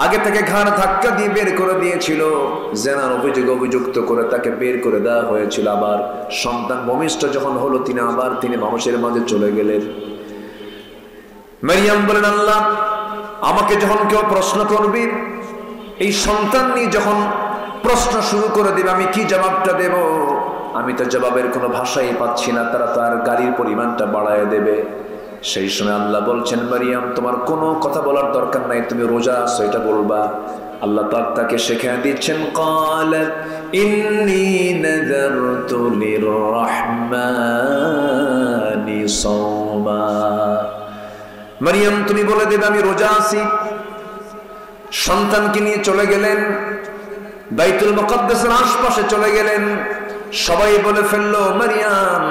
আগে থেকে ঘাড় ধাক্কা দিয়ে বের করে দিয়েছিল, জেনার অভিযুক্ত করে তাকে বের করে দেওয়া হয়েছিল। আবার সন্তান ভূমিষ্ঠ যখন হলো, তিনি মানুষের মাঝে চলে গেলেন। মারিয়াম বলেন, আল্লাহ আমাকে যখন কেউ প্রশ্ন করবি, এই সন্তান নিয়ে যখন প্রশ্ন শুরু করে দিবে, আমি কি জবাবটা দেব? আমি তো জবাবের কোনো ভাষাই পাচ্ছি না। তারা তো আর গাড়ির পরিমাণটা বাড়ায় দেবে। সেই সময় আল্লাহ বলছেন, মারিয়াম তোমার কোনো কথা বলার দরকার নাই, তুমি রোজা আছো এটা বলবা। আল্লাহ পাক তাকে শেখায় দিচ্ছেন, ক্বালাত ইন্নী নাযারতু লিররহমানি সাওমা। মারিয়াম তুমি বলে দেবে আমি রোজা আছি। সন্তানকে নিয়ে চলে গেলেন, বাইতুল মুকাদ্দাসের আশপাশে চলে গেলেন। সবাই বলে ফেললো, মারিয়াম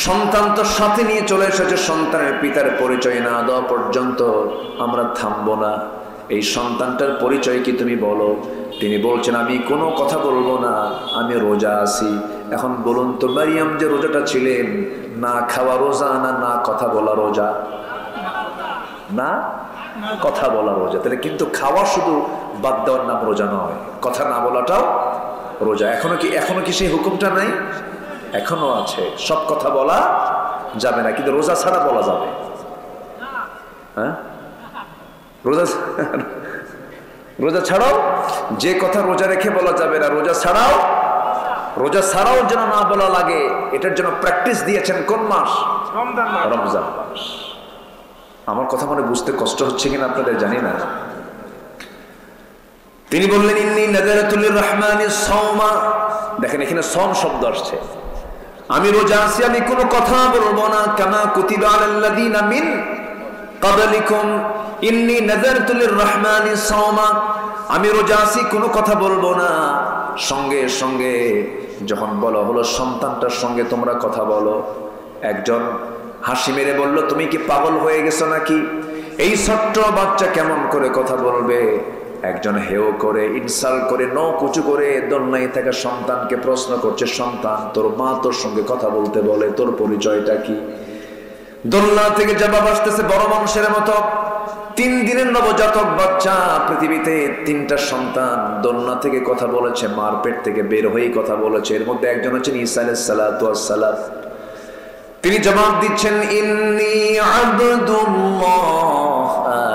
সন্তান তো সাথে নিয়ে চলে এসেছে, সন্তানের পিতার পরিচয় না দেওয়া পর্যন্ত আমরা থামবো না। এই সন্তানটার পরিচয় কি তুমি বলো। তিনি বলছেন, আমি কোনো কথা বলবো না, আমি রোজা আছি। এখন বলুন তো, মারিয়াম যে রোজাটা ছিলেন, না খাওয়া রোজা না না কথা বলা রোজা? না কথা বলা রোজা। তাহলে কিন্তু খাওয়া শুধু বাদ দেওয়ার নাম রোজা নয়, কথা না বলাটাও রোজা। এখনো কি সেই হুকুমটা নাই? এখনো আছে। সব কথা বলা যাবে না, কিন্তু রোজা ছাড়া বলা যাবে। হ্যাঁ, রোজা ছাড়াও যে কথা রোজা রেখে বলা যাবে না, রোজা ছাড়াও যেন না বলা লাগে, এটার জন্য প্র্যাকটিস দিয়েছেন কোন মাস? রমজান মাস। আমার কথা মনে বুঝতে কষ্ট হচ্ছে কিনা আপনাদের জানি না। তিনি বললেন, ইন্নী নাযারতু লিররহমানি সাওমা। দেখেন এখানে সম শব্দ আসছে। আমি রোজা আছি, আমি কোনো কথা বলবো না। কামা কুতিবা আলাল্লাযীনা মিন ক্বাবলিকুম ইন্নী নাযারতু লিররহমানি সাওমা। আমি রোজা আছি, কোনো কথা বলবো না। সঙ্গে সঙ্গে যখন বলা হলো সন্তানটার সঙ্গে তোমরা কথা বলো, একজন হাসি মেরে বলল, তুমি কি পাগল হয়ে গেছো নাকি? এই ছোট্ট বাচ্চা কেমন করে কথা বলবে? একজন হেও করে, ইনসাল্ট করে, নকুচু করে দোলনায় থাকা সন্তানকে প্রশ্ন করছে, সন্তান তোর মা তোর সঙ্গে কথা বলতে বলে, তোর পরিচয়টা কি? দোলনা থেকে জবাব আসতেছে বড় মানুষের মতো। 3 দিনের নবজাতক বাচ্চা, পৃথিবীতে 3টা সন্তান দোলনা থেকে কথা বলেছে, মার পেট থেকে বের হয়ে কথা বলেছে। এর মধ্যে একজন হচ্ছেন ঈসা আলাইহিস সালাতু ওয়াস সালাম। তিনি জবাব দিচ্ছেন, ইন্নী আবদুল্লাহ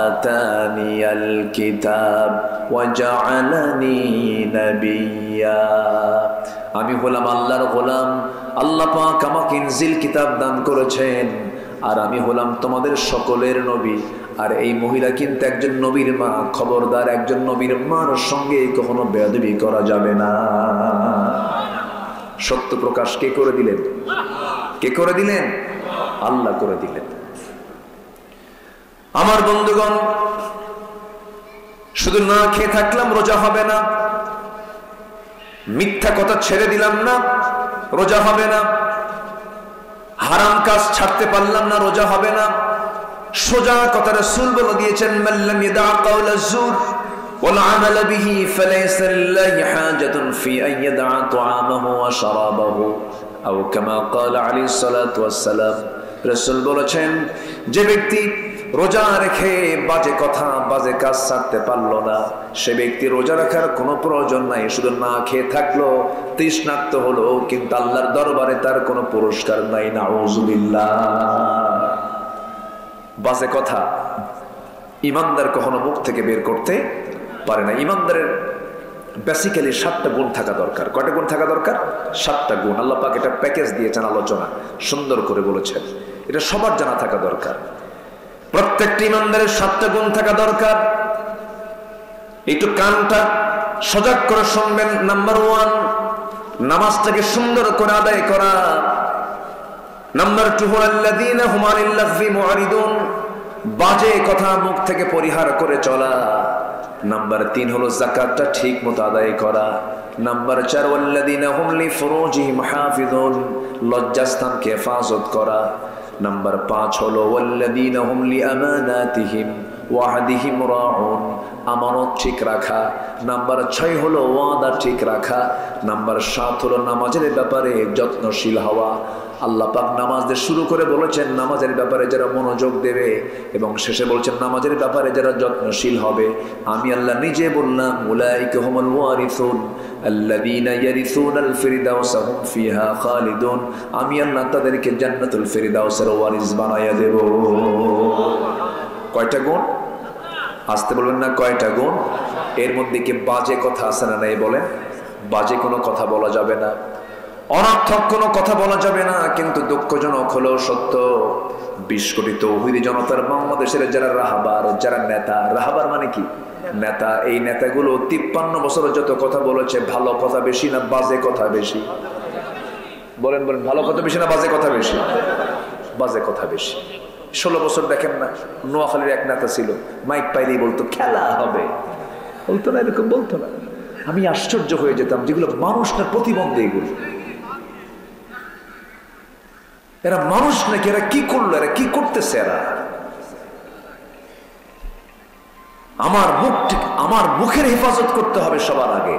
আতানিয়াল কিতাব ওয়া জাআলানি নাবিয়্যা। আমি হলাম আল্লাহর গোলাম, আল্লাহ পাক আমাকে ইনজিল কিতাব দান করেছেন, আর আমি হলাম তোমাদের সকলের নবী। আর এই মহিলা কিন্তু একজন নবীর মা। খবরদার, একজন নবীর মার সঙ্গে কখনো বেয়াদবি করা যাবে না। সত্য প্রকাশ কে করে দিলেন? কে করে দিলেন? আল্লাহ করে দিলেন। আমার বন্ধুগণ, শুধু না খেয়ে থাকলাম রোজা হবে না, মিথ্যা কথা ছেড়ে দিলাম না রোজা হবে না, হারাম কাজ ছাড়তে পারলাম না রোজা হবে না। সোজা কথা রাসূল বলে দিয়েছেন, মাল্লাম ইয়াদা কাওলা যুর ওয়াল আমাল বিহি ফালাইসা লিল্লাহি হাজাতুন ফি আন ইয়াদা তুআমাহু ওয়া শারাবাহু আও কামা ক্বালা আলাইহিস সালাতু ওয়াস সালাম। রাসূল বলেছেন, যে ব্যক্তি রোজা রেখে বাজে কথা বাজে কাজ ছাড়তে পারলো না, সে ব্যক্তি রোজা রাখার কোনো প্রয়োজন নাই। শুধু না খেয়ে থাকলো, তৃষ্ণার্ত হলো, কিন্তু আল্লাহর দরবারে তার কোনো পুরস্কার নাই। নাউযুবিল্লাহ। বাজে কথা ইমানদার কখনো মুখ থেকে বের করতে পারে না। ইমানদারের বেসিক্যালি 7টা গুণ থাকা দরকার। কয়টা গুণ থাকা দরকার? 7টা গুণ। আল্লাহ পাক এটা প্যাকেজ দিয়েছেন, আলোচনা সুন্দর করে বলেছেন। এটা সবার জানা থাকা দরকার। প্রত্যেকটি ইমানদারের 7টা গুণ থাকা দরকার। একটু কানটা সজাগ করে শুনবেন। নাম্বার 1, নামাজটাকে সুন্দর করে আদায় করা। নাম্বার 2 হলো আল্লাযীনা হুম আনিল লাগফি মুআরিদুন, বাজে কথা মুখ থেকে পরিহার করে চলা। নাম্বার 3 হলো যাকাতটা ঠিক মতো আদায় করা। নাম্বার 4 ওয়াল্লাযীনা হুম লিফুরুজিহিম হাফিজুন, লজ্জাস্থানকে হেফাজত করা। নাম্বার 5 হলো ওয়াল্লাযীনা হুম লিআমানাতিহিম ওয়া আহদিহিম রাউন, আমানত ঠিক রাখা। নাম্বার 6 হলো ওয়াদা ঠিক রাখা। নাম্বার 7 হলো নামাজের ব্যাপারে যত্নশীল হওয়া। আল্লাহ পাক নামাজ দিয়ে শুরু করে বলেছেন নামাজের ব্যাপারে যারা মনোযোগ দেবে, এবং শেষে বলছেন নামাজের ব্যাপারে যারা যত্নশীল হবে। আমি আল্লাহ নিজে বললাম, উলাইকা হুমুল ওয়ারিসুন আল্লাযীনা ইয়ারিসুনাল ফিরদাউসা হুম ফিহা খালিদুন। আমি আল্লাহ তাদেরকে জান্নাতুল ফিরদাউসের ওয়ারিস বানায়া দেব। কয়টা গুণ? আসতে বলবেন না, কয়টা গুণ? এর মধ্যে কি বাজে কথা আছে না নাই? বলেন, বাজে কোনো কথা বলা যাবে না। অনর্থক কোনো কথা বলা যাবে না, কিন্তু দুঃখজনক হলেও সত্য 20 কোটি তৌহিদি জনতার বাংলাদেশের যারা রাহাবার, যারা নেতা, রাহাবার মানে কি নেতা, এই নেতাগুলো 53 বছরের যত কথা বলেছে, ভালো কথা বেশি না বাজে কথা বেশি? বলেন বলেন, ভালো কথা বেশি না বাজে কথা বেশি? বাজে কথা বেশি। 16 বছর দেখেন না, নোয়াখালীর এক নেতা ছিল, মাইক পাইলেই বলতো খেলা হবে, বলতো না, এরকম বলতো না? আমি আশ্চর্য হয়ে যেতাম, যেগুলো মানুষ না প্রতিবন্ধী, এগুলো এরা মানুষ নাকি? এরা কি করলো? এরা কি করতেছে? এরা আমার মুখের হেফাজত করতে হবে সবার আগে,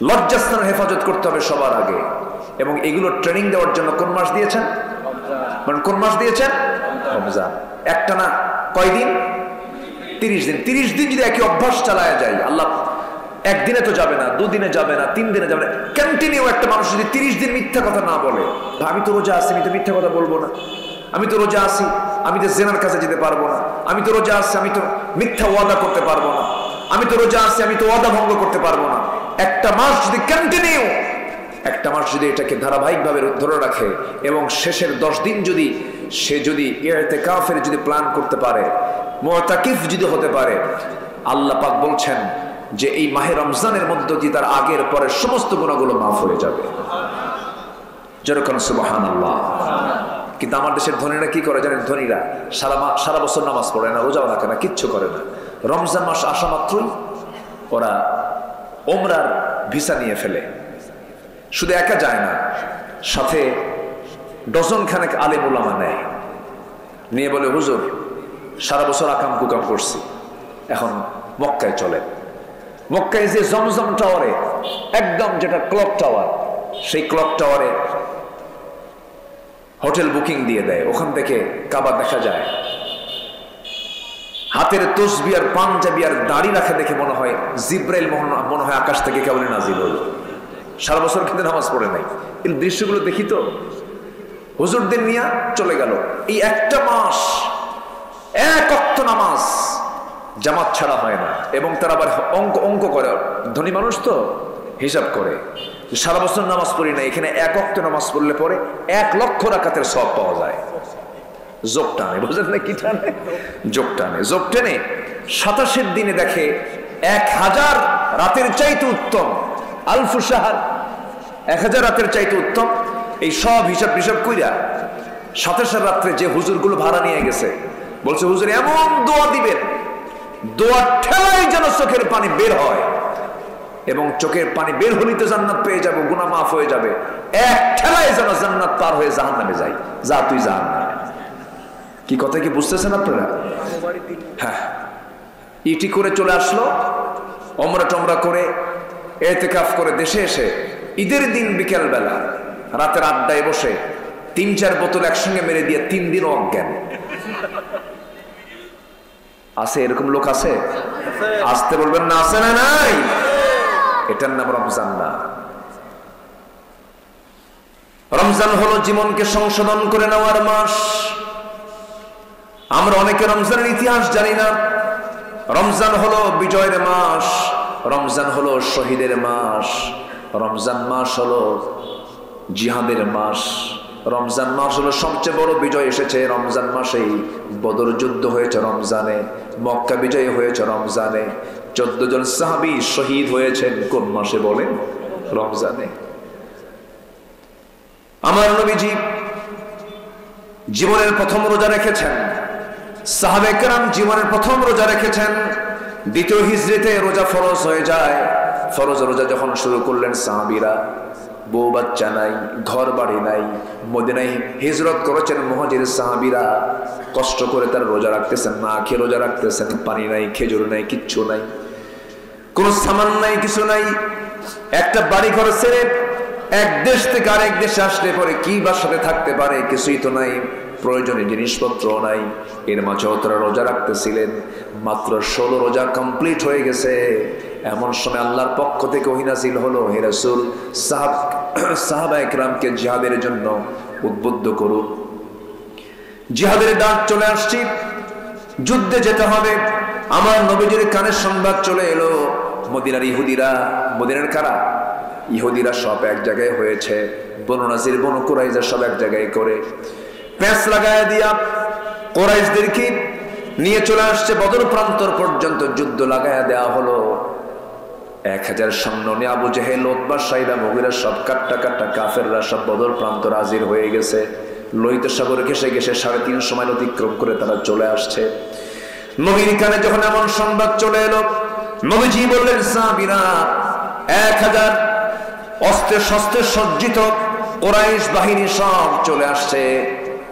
লজ্জাস্থানের হেফাজত করতে হবে সবার আগে। এবং এগুলো ট্রেনিং দেওয়ার জন্য কোন মাস দিয়েছেন? কোন মাস দিয়েছেন? রমজান। একটা না, কয়দিন? 30 দিন। 30 দিন যদি একই অভ্যাস চালায় যায়, আল্লাহ একদিনে তো যাবে না, 2 দিনে যাবে না, 3 দিনে যাবে না, কন্টিনিউ একটা মানুষ যদি 30 দিন মিথ্যা কথা না বলে, আমি তো রোজা আছি, আমি তো মিথ্যা কথা বলবো না, আমি তো রোজা আছি, আমি তো জেনার কাছে যেতে পারবো না, আমি তো রোজা আছি, আমি তো মিথ্যা ওয়াদা করতে পারবো না, আমি তো রোজা আছি, আমি তো ওয়াদা ভঙ্গ করতে পারবো না। একটা মাস যদি কন্টিনিউ, একটা মাস যদি এটাকে ধারাবাহিকভাবে ধরে রাখে এবং শেষের 10 দিন যদি সে যদি ইতিকাফের যদি প্ল্যান করতে পারে, মুতাকিফ যদি হতে পারে, আল্লাহ পাক বলছেন যে এই মাহে রমজানের মধ্য দিয়ে তার আগের পরের সমস্ত গুনাহগুলো মাফ হয়ে যাবে। যেরকম সুবহানাল্লাহ। কিন্তু আমার দেশের ধনীরা কি করে জানেন? ধনীরা সারা বছর নামাজ পড়ে না, রোজাও রাখে না, কিচ্ছু করে না। রমজান মাস আসা মাত্রই ওরা ওমরার ভিসা নিয়ে ফেলে। শুধু একা যায় না, সাথে ডজন খানেক আলেম উলামা নেয়, নিয়ে বলে হুজুর সারা বছর আকাম কুকাম করছি, এখন মক্কায় চলে। মক্কায় যে জমজম টাওয়ারে, একদম যেটা ক্লক টাওয়ার, সেই ক্লক টাওয়ারে হোটেল বুকিং দিয়ে দেয়, ওখান থেকে কাবা দেখা যায়। হাতের তসবি আর পাঞ্জাবি আর দাড়ি রাখা দেখে মনে হয় জিব্রাইল মনে হয় আকাশ থেকে কেবল নাজিল হলো। সারা বছর কিন্তু নামাজ পড়ে নাই। এই দৃশ্যগুলো দেখি তো, হুজুরদের নিয়ে চলে গেল। এই একটা মাস এক ওয়াক্ত নামাজ জামাত ছাড়া হয় না, এবং তারা আবার অঙ্ক করে, ধনী মানুষ তো হিসাব করে, সারা বছর নামাজ পড়ি না, এখানে এক ওয়াক্ত নামাজ পড়লে পরে 1 লক্ষ রাকাতের সওয়াব পাওয়া যায়। যোগ টানে, বুঝলেন না কি টানে? যোগ টানে, যোগ টেনে 27 দিনে দেখে 1000 রাতের চাইতে উত্তম, আলফু শাহর, 1000 রাতের চাইতে উত্তম। এই সব হিসাব কইরা 27 রাত্রে যে হুজুরগুলো ভাড়া নিয়ে গেছে, বলছে হুজুর এমন দোয়া দিবেন, দোয়ার ঠেলায় যেন চোখের পানি বের হয়, এবং চোখের পানি বের হলেই তো জান্নাত পেয়ে যাবো, গুনাহ মাফ হয়ে যাবে। এক ঠেলায় যেন জান্নাত পার হয়ে জাহান্নামে যাই। যা তুই জাহান্নামে। কি কথা কি বুঝতেছেন আপনারা? হ্যাঁ, ইটি করে চলে আসলো, ওমরা টমরা করে ইতিকাফ করে দেশে এসে ঈদের দিন বিকেল বেলা রাতের আড্ডায় বসে 3-4 বোতল একসঙ্গে মেরে দিয়ে 3 দিন অজ্ঞান। আছে এরকম লোক? আছে? আসতে বলবেন না, আছে না নাই? এটার নাম রমজান না। রমজান হলো জীবনকে সংশোধন করে নেওয়ার মাস। আমরা অনেকে রমজানের ইতিহাস জানি না। রমজান হলো বিজয়ের মাস, রমজান হলো শহীদের মাস, রমজান মাস হলো জিহাদের মাস, রমজান মাস হলো সবচেয়ে বড় বিজয় এসেছে রমজান মাসেই। বদর যুদ্ধ হয়েছে রমজানে, মক্কা বিজয় হয়েছে রমজানে, 14 জন সাহাবী শহীদ হয়েছেন কোন মাসে বলেন? রমজানে। আমার নবীজি জীবনের প্রথম রোজা রেখেছেন, সাহাবায়ে কেরাম জীবনের প্রথম রোজা রেখেছেন। দ্বিতীয় হিজরিতে রোজা ফরজ হয়ে যায়। ফরজ রোজা যখন শুরু করলেন সাহাবীরা, বউ বাচ্চা নাই, ঘর বাড়ি নাই, মদিনায় হিজরত করেছেন মুহাজির সাহাবীরা, কষ্ট করে তারা রোজা রাখতেছেন, না খেয়ে রোজা রাখতেছেন, পানি নাই, খেজুর নাই, কিচ্ছু নাই, কোন সামান নাই, কিছু নাই। একটা বাড়ি ঘর ছেড়ে এক দেশ থেকে আরেক দেশে আসলে পরে কি বা সাথে থাকতে পারে? কিছুই তো নাই, প্রয়োজনীয় জিনিসপত্র নাই। এর মাঝেও তারা রোজা রাখতেছিলেন। মাত্র 16 রোজা কমপ্লিট হয়ে গেছে। এমন সময় আল্লাহর পক্ষ থেকে ওহী নাযিল হলো, হে রাসূল সাহাবায়ে কেরামকে জিহাদের জন্য উদ্বুদ্ধ করুন। জিহাদের ডাক চলে আসছে, যুদ্ধে যেতে হবে। আমার নবীজির কানে সংবাদ চলে এলো, মদিনার ইহুদিরা, মদিনার কারা? ইহুদিরা সব এক জায়গায় হয়েছে, বনু নাজির বনু কুরাইজা সব এক জায়গায় করে প্যাঁচ লাগায় দিয়া কুরাইশদেরকে নিয়ে চলে আসছে বদর প্রান্তর পর্যন্ত, যুদ্ধ লাগায়া দেওয়া হলো। 1000 সৈন্য নিয়ে আবু জেহেল, উতবা, সাইবা, মুগীরা সব কাট্টা কাট্টা কাফেররা সব বদর প্রান্তর হাজির হয়ে গেছে। লোহিত সাগর ঘেসে ঘেসে 3.5 মাইল অতিক্রম করে তারা চলে আসছে। নবীর কানে যখন এমন সংবাদ চলে এলো, নবীজি বললেন, সাহাবীরা 1000 অস্ত্রে শস্ত্রে সজ্জিত কুরাইশ বাহিনী সব চলে আসছে,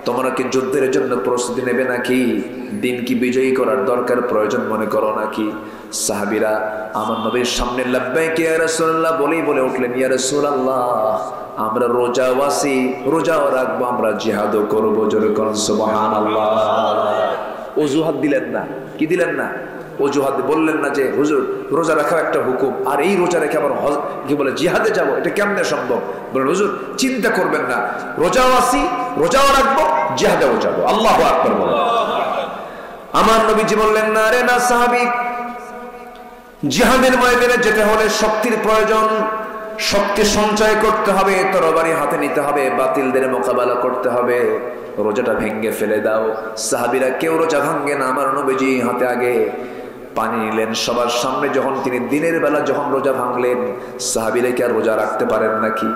তোমরা কি যুদ্ধের জন্য প্রস্তুতি নেবে নাকি? দিন কি বিজয়ী করার দরকার প্রয়োজন মনে করো নাকি? সাহাবীরা আমার নবীর সামনে লাব্বাইক ইয়া রাসূলুল্লাহ বলেই বলে উঠলেন, ইয়া রাসূলুল্লাহ, আমরা রোজাও আছি, রোজাও রাখবো, আমরা জিহাদও করবো। জোরে করুন সুবহানাল্লাহ। অজুহাত দিলেন না, কি দিলেন না? অজুহাত বললেন না যে হুজুর রোজা রাখা একটা হুকুম, আর এই রোজা রেখে আবার কি বলে জিহাদে যাব, এটা কেমনে সম্ভব? বলেন হুজুর চিন্তা করবেন না, রোজাও আছি, রোজাও রাখবো, জিহাদেও যাব। আল্লাহু আকবার বলেন। আমার নবীজি বললেন, না রে না সাহাবী, জিহাদের ময়দানে যেতে হলে শক্তির প্রয়োজন, শক্তি সঞ্চয় করতে হবে, তরবারি হাতে নিতে হবে, বাতিলদের মোকাবেলা করতে হবে, রোজাটা ভেঙ্গে ফেলে দাও। সাহাবীরা কেউ রোজা ভাঙ্গে না, আমার নবীজি হাতে আগে পানি নিলেন সবার সামনে। যখন তিনি দিনের বেলা যখন রোজা ভাঙলেন, সাহাবীরা কি আর রোজা রাখতে পারেন নাকি?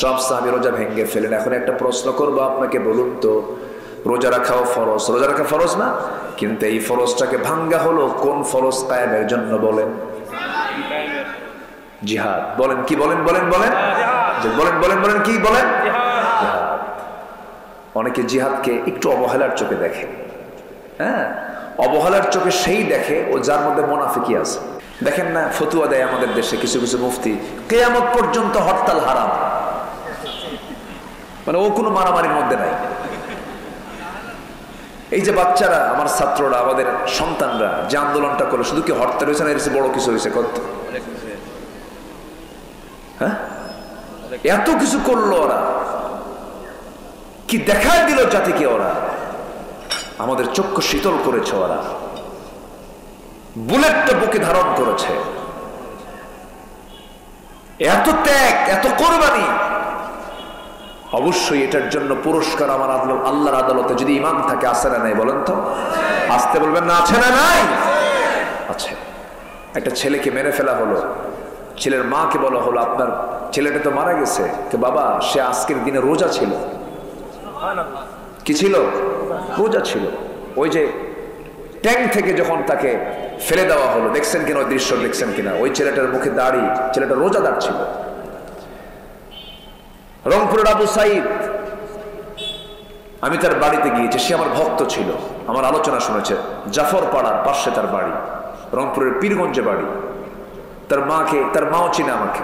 সব সাহাবী রোজা ভেঙ্গে ফেলেন। এখন একটা প্রশ্ন করবো আপনাকে, বলুন তো, রোজা রাখাও ফরজ, রোজা রাখা ফরজ না? কিন্তু এই ফরজটাকে ভাঙ্গা হলো কোন ফরজ কায়েমের জন্য? বলেন জিহাদ। বলেন কি? বলেন বলেন বলেন বলেন বলেন বলেন কি বলেন? জিহাদ। অনেকে জিহাদকে একটু অবহেলার চোখে দেখে। হ্যাঁ, অবহেলার চোখে সেই দেখে ও যার মধ্যে মুনাফিকি আছে। দেখেন না, ফতুয়া দেয় আমাদের দেশে কিছু কিছু মুফতি, কিয়ামত পর্যন্ত হরতাল হারাম, মানে ও কোনো মারামারির মধ্যে নাই। এই যে বাচ্চারা, আমার ছাত্ররা, আমাদের সন্তানরা যে আন্দোলনটা করলো, শুধু কি হরতাল হয়েছে না, এর বড় কিছু হয়েছে? কত হ্যাঁ, এত কিছু করলো ওরা, কি দেখায় দিল জাতিকে ওরা, আমাদের চক্ষু শীতল করেছে ওরা, বুলেটটা বুকে ধারণ করেছে, এত ত্যাগ, এত কোরবানি। অবশ্যই এটার জন্য পুরস্কার আমার আল্লাহর আদালতে যদি ইমান থাকে, আছে না নাই বলেন তো? আসতে বলবেন না, আছে না নাই? আছে। একটা ছেলেকে মেরে ফেলা হলো, ছেলের মাকে বলা হলো, আপনার ছেলেটা তো মারা গেছে, বাবা সে আজকের দিনে রোজা ছিল। কি ছিল? রোজা ছিল। ওই যে ট্যাঙ্ক থেকে যখন তাকে ফেলে দেওয়া হলো, দেখছেন কিনা ওই দৃশ্য? দেখছেন কিনা? ওই ছেলেটার মুখে দাড়ি, ছেলেটা রোজাদার ছিল। রংপুরের আবু সাইদ, আমি তার বাড়িতে গিয়েছি, সে আমার ভক্ত ছিল, আমার আলোচনা শুনেছে। জাফর পাড়ার পাশে তার বাড়ি, রংপুরের পীরগঞ্জে বাড়ি। তার মাও চিনে আমাকে।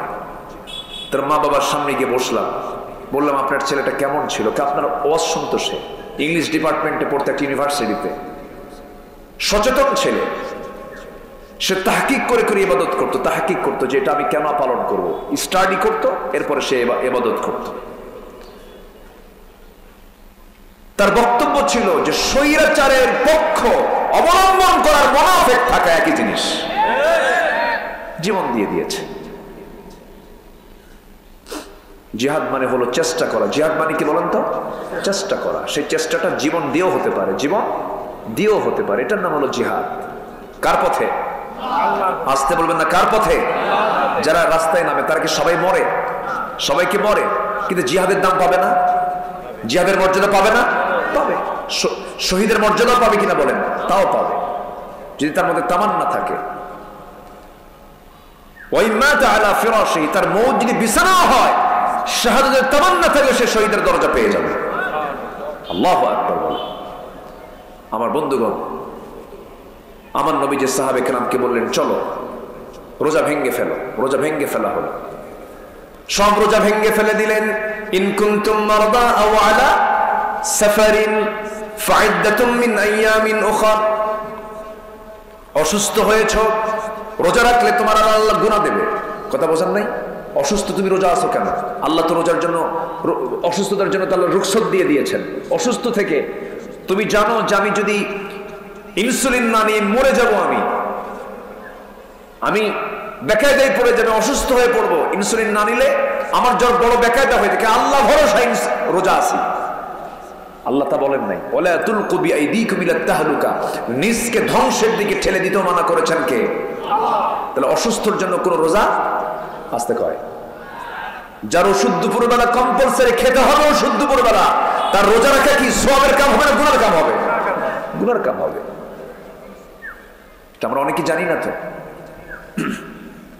তার মা বাবার সামনে গিয়ে বসলাম, বললাম আপনার ছেলেটা কেমন ছিল? আপনার ওয়াজ শুনতো, সে ইংলিশ ডিপার্টমেন্টে পড়তে একটা ইউনিভার্সিটিতে, সচেতন ছেলে। সে তাহকিক করে করে ইবাদত করতো, তাহকিক করতো যে এটা আমি কেন পালন করব, স্টাডি করতো, এরপরে সে ইবাদত করত। তার বক্তব্য ছিল যে স্বৈরাচারের পক্ষ অবলম্বন করার মুনাফিক থাকা একই জিনিস। জীবন দিয়ে দিয়েছে। জিহাদ মানে হলো চেষ্টা করা। জিহাদ মানে কি বলেন তো? চেষ্টা করা। সেই চেষ্টাটা জীবন দিয়েও হতে পারে, জীবন দিয়েও হতে পারে। এটার নাম হলো জিহাদ। কার পথে? আসতে বলবেন না, কার পথে? যারা রাস্তায় নামে তারা কি সবাই মরে? সবাইকে মরে, কিন্তু জিহাদের দাম পাবে না, জিহাদের মর্যাদা পাবে না? পাবে। শহীদের মর্যাদা পাবে কিনা বলেন? তাও পাবে, যদি তার মধ্যে তামান্না থাকে। তার মৌত যদি বিছানা হয়, শাহাদাতের তামান্না থাকলে সে শহীদের দরজা পেয়ে যাবে। আল্লাহু আকবার বলে। আমার বন্ধুগণ, আমার নবীজি সাহাবে কেরামকে বললেন, চলো রোজা ভেঙ্গে ফেলো। রোজা ভেঙ্গে ফেলা হলো, সব রোজা ভেঙ্গে ফেলে দিলেন। ইন কুনতুম মারদা আও আলা সাফারিন ফাইদ্দাতুম মিন আইয়ামিন উখরা। অসুস্থ হয়েছো, রোজা রাখলে তোমার আল্লাহ গুনাহ দেবে। কথা বোঝেন নাই? অসুস্থ, তুমি রোজা আছো কেন? আল্লাহ তো রোজার জন্য, অসুস্থতার জন্য তো আল্লাহ রুখসত দিয়ে দিয়েছেন। অসুস্থ থেকে তুমি জানো যে আমি যদি ইনসুলিন না নিয়ে মরে যাব, আমি বেকায়দায় পড়ে যাবে, অসুস্থ হয়ে পড়বো, ইনসুলিন না নিলে আমার জ্বর বড় বেকায়দা হয়ে থাকে। আল্লাহ ভরসা রোজা আছি। আল্লাহ তা বলেন নাই ওয়ালা তুলকু বিআইদিকুম ইলা তাহলুকা, নিজকে ধ্বংসের দিকে ঠেলে দিতে মানা করেছেন কে? আল্লাহ। তাহলে অসুস্থর জন্য কোন রোজা আসতে কয়? যার ওষুধ দুপুরবেলা কম্পালসারি খেতে হবে, ওষুধ দুপুরবেলা, তার রোজা রাখা কি সওয়াবের কাম হবে না গুনার কাম হবে? গুনার কাম হবে। আমরা অনেকে জানি না তো,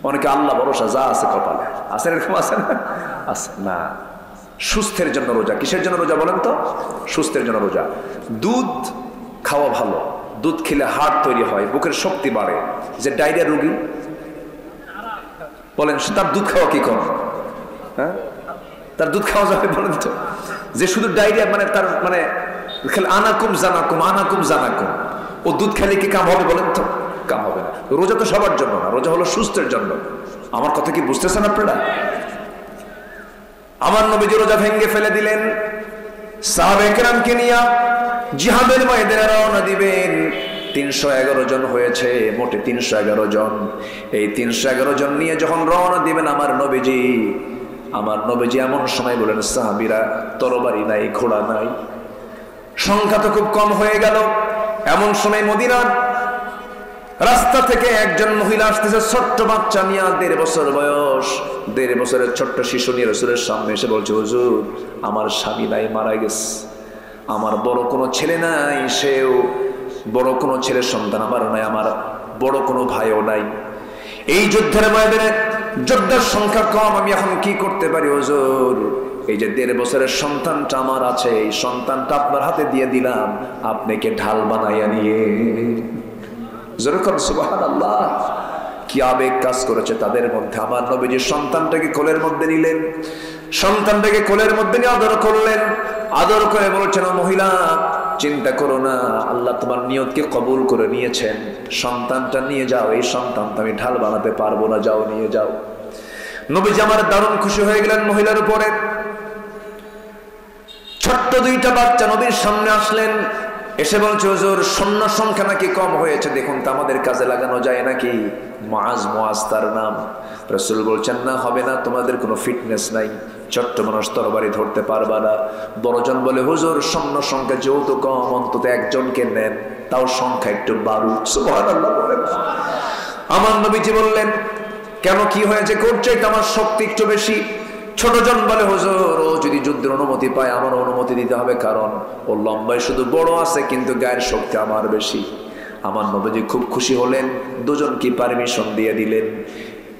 অনেকে আল্লাহ ভরসা যা আছে কপালে আছে, এরকম আছে না? আছে না। সুস্থের জন্য রোজা। কিসের জন্য রোজা বলেন তো? সুস্থের জন্য রোজা। দুধ খাওয়া ভালো, দুধ খেলে হাড় তৈরি হয়, বুকের শক্তি বাড়ে। যে ডায়রিয়া রোগী বলেন তার দুধ খাওয়া কি কম? হ্যাঁ, তার দুধ খাওয়া যাবে বলেন তো? যে শুধু ডায়রিয়া মানে তার মানে আনাকুম জানাকুম আনাকুম জানাকুম, ও দুধ খেলে কি কাম হবে বলেন তো? কাম হবে না। রোজা তো সবার জন্য না, রোজা হলো সুস্থের জন্য। আমার কথা কি বুঝতেছেন আপনারা? আমার নবীজি রোজা ভেঙ্গে ফেলে দিলেন, সাহাবায়ে কেরামকে নিয়ে জিহাদের ময়দানে রওনা দিবেন। 311 জন হয়েছে, মোটে 311 জন। এই 311 জন নিয়ে যখন রওনা দিবেন আমার নবীজি এমন সময় বলেন, সাহাবীরা তরবারি নাই, ঘোড়া নাই, সংখ্যা তো খুব কম হয়ে গেল। এমন সময় মদিনার রাস্তা থেকে একজন মহিলা আসতেছে, ছোট্ট বাচ্চা নিয়ে, 1.5 বছর বয়স, 1.5 বছরের ছোট্ট শিশু নিয়ে রাসূলের সামনে এসে বলছে, হুজুর আমার স্বামী নাই, মারা গেছে, আমার বড় কোনো ছেলে নাই, সেও বড় কোনো ছেলের সন্তান আমার নাই, আমার বড় কোনো ভাইও নাই। এই যুদ্ধের ময়দানে যোদ্ধার সংখ্যা কম, আমি এখন কি করতে পারি হুজুর? এই যে 1.5 বছরের সন্তানটা আমার আছে, এই সন্তানটা আপনার হাতে দিয়ে দিলাম, আপনাকে ঢাল বানাইয়া নিয়ে। যেরকম সুবহানাল্লাহ, কি আবেগ কাজ করেছে তাদের মধ্যে। আমার নবীজি সন্তানটাকে কোলের মধ্যে নিলেন, সন্তানটাকে কোলের মধ্যে নিয়ে আদর করলেন, আদর করে বলছেন, মহিলা চিন্তা করো না, আল্লাহ তোমার নিয়তকে কবুল করে নিয়েছেন, সন্তানটা নিয়ে যাও, এই সন্তানটা আমি ঢাল বানাতে পারবো না, যাও নিয়ে যাও। নবীজি আমার দারুণ খুশি হয়ে গেলেন মহিলার উপরে। ছোট্ট 2টা বাচ্চা নবীর সামনে আসলেন, এসে বলছে, হুজুর সৈন্য সংখ্যা নাকি কম হয়েছে, দেখুন তো আমাদের কাজে লাগানো যায় নাকি? মুআজ তার নাম। রাসূল বলছেন, না হবে না, তোমাদের কোনো ফিটনেস নাই, ছোট্ট মানুষ তরবারি ধরতে পারবা না। বড়জন বলে, হুজুর সৈন্য সংখ্যা যেহেতু কম, অন্তত একজনকে নেন, তাও সংখ্যা একটু বাড়ুক। সুবহানাল্লাহ বলেন। আমার নবীজি বললেন, কেন কি হয়েছে? করছে আমার শক্তি একটু বেশি। ছোটজন বলে, হুজুর ও যদি যুদ্ধের অনুমতি পায় আমার অনুমতি দিতে হবে, কারণ ও লম্বায় শুধু বড় আছে কিন্তু গায়ের শক্তি আমার বেশি। আমার নবীজি খুব খুশি হলেন, দুজনকে পারমিশন দিয়ে দিলেন,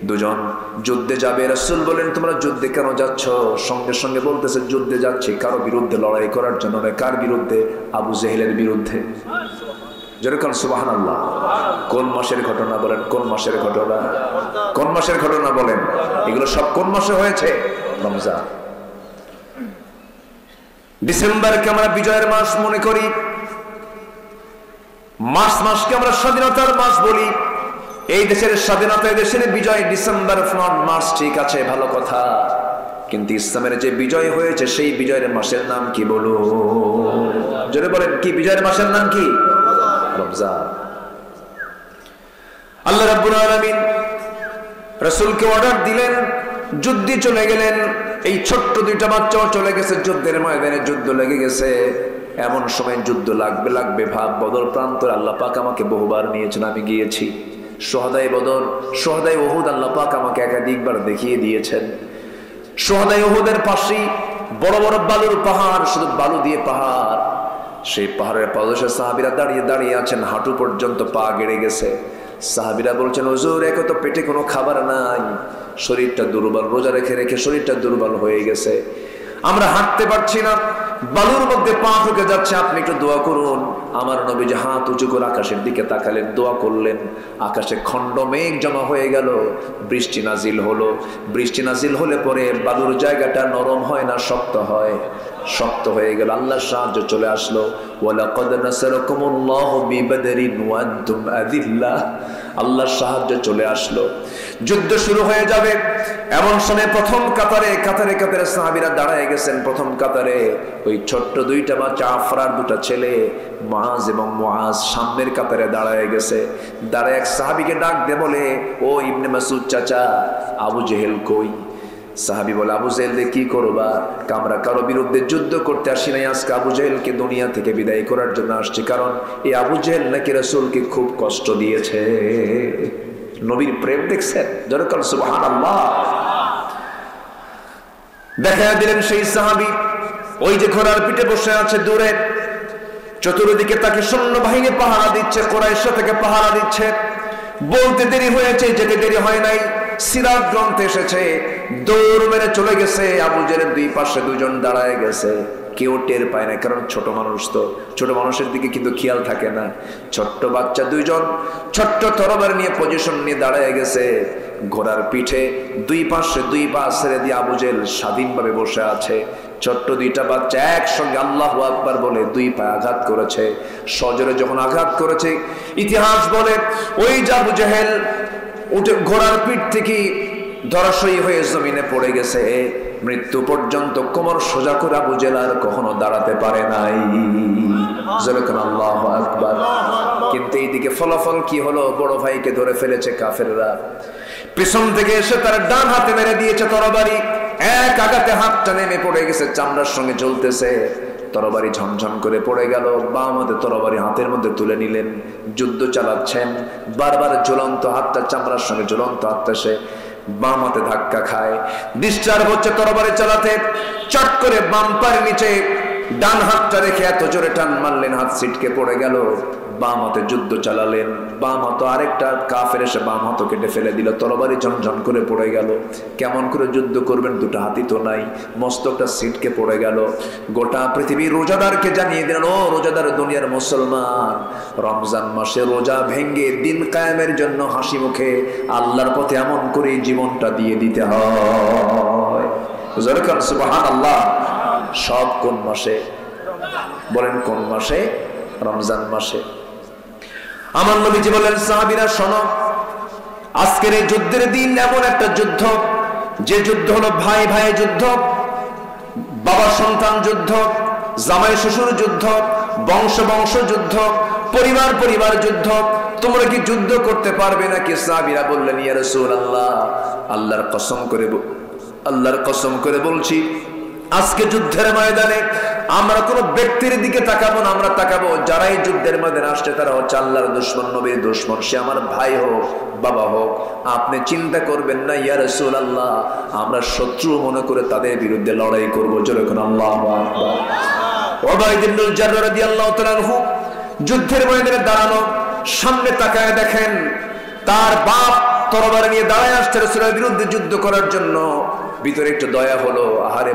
দুজন যুদ্ধে যাবে। রাসূল বলেন, তোমরা যুদ্ধে কেন যাচ্ছ? সঙ্গে সঙ্গে বলতেছে, যুদ্ধে যাচ্ছি কারো বিরুদ্ধে লড়াই করার জন্য নয়। কার বিরুদ্ধে? আবু জেহেলের বিরুদ্ধে। যেরকম সুবহানাল্লাহ। কোন মাসের ঘটনা বলেন? কোন মাসের ঘটনা? কোন মাসের ঘটনা বলেন? এগুলো সব কোন মাসে হয়েছে? রমজান। ডিসেম্বরকে আমরা বিজয়ের মাস মনে করি, মাসকে আমরা স্বাধীনতার মাস বলি। এই দেশের স্বাধীনতা, এই দেশের বিজয় ডিসেম্বর, মার্চ, ঠিক আছে, ভালো কথা, কিন্তু ইসলামের যে বিজয় হয়েছে সেই বিজয়ের মাসের নাম কি বলো? জোরে বলেন, কি বিজয়ের মাসের নাম কি? রমজান। আল্লাহ রাব্বুল আলামিন রাসূলকে অর্ডার দিলেন, যুদ্ধে চলে গেলেন। এই ছোট্ট 2টা বাচ্চাও চলে গেছে যুদ্ধের ময়দানে, যুদ্ধ লেগে গেছে। এমন সময় যুদ্ধ লাগবে ভাব। বদর প্রান্তরে আল্লাহ পাক আমাকে বহুবার নিয়েছেন, আমি গিয়েছি। শুহাদায়ে বদর, শুহাদায়ে উহুদ আল্লাহ পাক আমাকে একাধিকবার দেখিয়ে দিয়েছেন। শুহাদায়ে উহুদের পাশেই বড় বড় বালুর পাহাড়, শুধু বালু দিয়ে পাহাড়। সেই পাহাড়ের পাদদেশে সাহাবীরা দাঁড়িয়ে আছেন, হাঁটু পর্যন্ত পা গেড়ে গেছে। সাহাবীরা বলছেন, হুজুর একে তো পেটে কোনো খাবার নাই, শরীরটা দুর্বল, রোজা রেখে রেখে শরীরটা দুর্বল হয়ে গেছে, আমরা হাঁটতে পারছি না, বালুর মধ্যে পা ঢুকে যাচ্ছে, আপনি একটু দোয়া করুন। আমার নবীজি হাত উঁচু করে আকাশের দিকে তাকালেন, দোয়া করলেন। আকাশে খণ্ড মেঘ জমা হয়ে গেল, বৃষ্টি নাজিল হলো। বৃষ্টি নাজিল হলে পরে বালুর জায়গাটা নরম হয় না, শক্ত হয়, শক্ত হয়ে গেল। আল্লাহর সাহায্য চলে আসলো। ওয়ালাকাদ নাসারাকুমুল্লাহু বিবাদরিন ওয়া আনতুম আযিল্লাহ। আল্লাহর সাহায্য চলে আসলো, যুদ্ধ শুরু হয়ে যাবে। এমন সময় প্রথম কাতারে সাহাবীরা দাঁড়ায় গেছেন। প্রথম কাতারে ওই ছোট্ট 2টা বাচ্চা, আফরার 2টা ছেলে মুআজ এবং মুআজ সামনের কাতারে দাঁড়ায় গেছে। দাঁড়ায় এক সাহাবীকে ডাক দিয়ে বলে, ও ইবনে মাসউদ চাচা, আবু জেহেল কই? সাহাবী বলে, আবু জেহেলকে কি করবা? আমরা কারো বিরুদ্ধে যুদ্ধ করতে আসি নাই, আজকে আবু জেহেলকে দুনিয়া থেকে বিদায় করার জন্য আসছি, কারণ এই আবু জেহেল নাকি রাসূলকে খুব কষ্ট দিয়েছে। নবীর প্রেম দেখছেন? জোরে বলেন সুবহানাল্লাহ। দেখা দিলেন সেই সাহাবী ওই যে ঘোড়ার পিঠে বসে আছে দূরে, চতুর্দিকে তাকে সৈন্যবাহিনী পাহারা দিচ্ছে, কুরাইশ থেকে পাহারা দিচ্ছে। বলতে দেরি হয়েছে, যেতে দেরি হয় নাই। সিরাত গ্রন্থে এসেছে দৌড় মেরে চলে গেছে। আবু জেহেলের দুই পাশে দুজন দাঁড়ায় গেছে, কেউ টের পায় না, কারণ ছোট মানুষ তো, ছোট মানুষের দিকে কিন্তু খেয়াল থাকে না। ছোট্ট বাচ্চা দুইজন ছোট্ট তরবারি নিয়ে পজিশন নিয়ে দাঁড়ায় গেছে। ঘোড়ার পিঠে দুই পাশে দুই পা ছেড়ে দিয়ে আবু জেহেল স্বাধীনভাবে বসে আছে। ছোট্ট দুইটা বাচ্চা একসঙ্গে আল্লাহু আকবার বলে দুই পায়ে আঘাত করেছে। সজোরে যখন আঘাত করেছে, ইতিহাস বলে ওই যে আবু জেহেল উঠে ঘোড়ার পিঠ থেকে ধরাশয়ী হয়ে জমিনে পড়ে গেছে। মৃত্যু পর্যন্ত কোমর সোজা করে আবু জেহেল আর কখনো দাঁড়াতে পারে নাই। আল্লাহু আকবার। কিন্তু এইদিকে ফলাফল কি হলো? বড় ভাইকে ধরে ফেলেছে কাফেররা। পিছন থেকে এসে তার ডান হাতে মেরে দিয়েছে তরবারি। এক আঘাতে হাতটা নেমে পড়ে গেছে, চামড়ার সঙ্গে জ্বলতেছে। তরবারি ঝমঝম করে পড়ে গেল। বাম হাতে তরবারি হাতের মধ্যে তুলে নিলেন, যুদ্ধ চালাচ্ছেন। বারবার ঝুলন্ত হাতটা চামড়ার সঙ্গে ঝুলন্ত হাতটা সে বাম হাতে ধাক্কা খায়। ডিসচার্জ হচ্ছে তরবারি চালাতে, চট করে বাম পায়ের নিচে ডান হাতটা রেখে এত জোরে টান মারলেন, হাত ছিটকে পড়ে গেল। বাম হাতে যুদ্ধ চালালেন, বাম হাত আরেকটা কাফের এসে বাম হাত কেটে ফেলে দিল, তরবারি ঝনঝন করে পড়ে গেল। কেমন করে যুদ্ধ করবেন? দুটো হাতই তো নাই, মস্তকটা ছিটকে পড়ে গেল। গোটা পৃথিবী রোজাদারকে জানিয়ে দিলেন, ও রোজাদার দুনিয়ার মুসলমান, রমজান মাসে রোজা ভেঙ্গে দিন কায়েমের জন্য হাসি মুখে আল্লাহর পথে এমন করে জীবনটা দিয়ে দিতে হয়। সুবহানাল্লাহ। সব কোন মাসে? বলেন কোন মাসে? রমজান মাসে। আমার নবীজি বলেন, সাহাবীরা শোনো, আজকের এই যুদ্ধের দিন এমন একটা যুদ্ধ, যে যুদ্ধ হলো ভাই ভাই যুদ্ধ, বাবা সন্তান যুদ্ধ, জামাই শ্বশুর যুদ্ধ, বংশ বংশ যুদ্ধ, পরিবার পরিবার যুদ্ধ। তোমরা কি যুদ্ধ করতে পারবে নাকি? সাহাবীরা বললেন, ইয়া রাসূলুল্লাহ, আল্লাহর কসম করে বলছি, আজকে যুদ্ধের ময়দানে আমরা কোন ব্যক্তির দিকে তাকাবো না, আমরা তাকাবো যারাই যুদ্ধের ময়দানে আসছে তারা হচ্ছে আল্লাহর দুশমন, নবীর দুশমন। সে আমার ভাই হোক, বাবা হোক, আপনি চিন্তা করবেন না ইয়া রাসূলুল্লাহ, আমরা শত্রু মনে করে তাদের বিরুদ্ধে লড়াই করবো। জোরে কোন আল্লাহু আকবার। উবাইদ ইবনে জাররাহ রাদিয়াল্লাহু তাআলা আনহু যুদ্ধের ময়দানে দাঁড়ানো, সামনে তাকায় দেখেন তার বাপ তরবারি নিয়ে দাঁড়ায় আসছে রাসূলের বিরুদ্ধে যুদ্ধ করার জন্য। ভিতরে একটু দয়া হলো, আহারে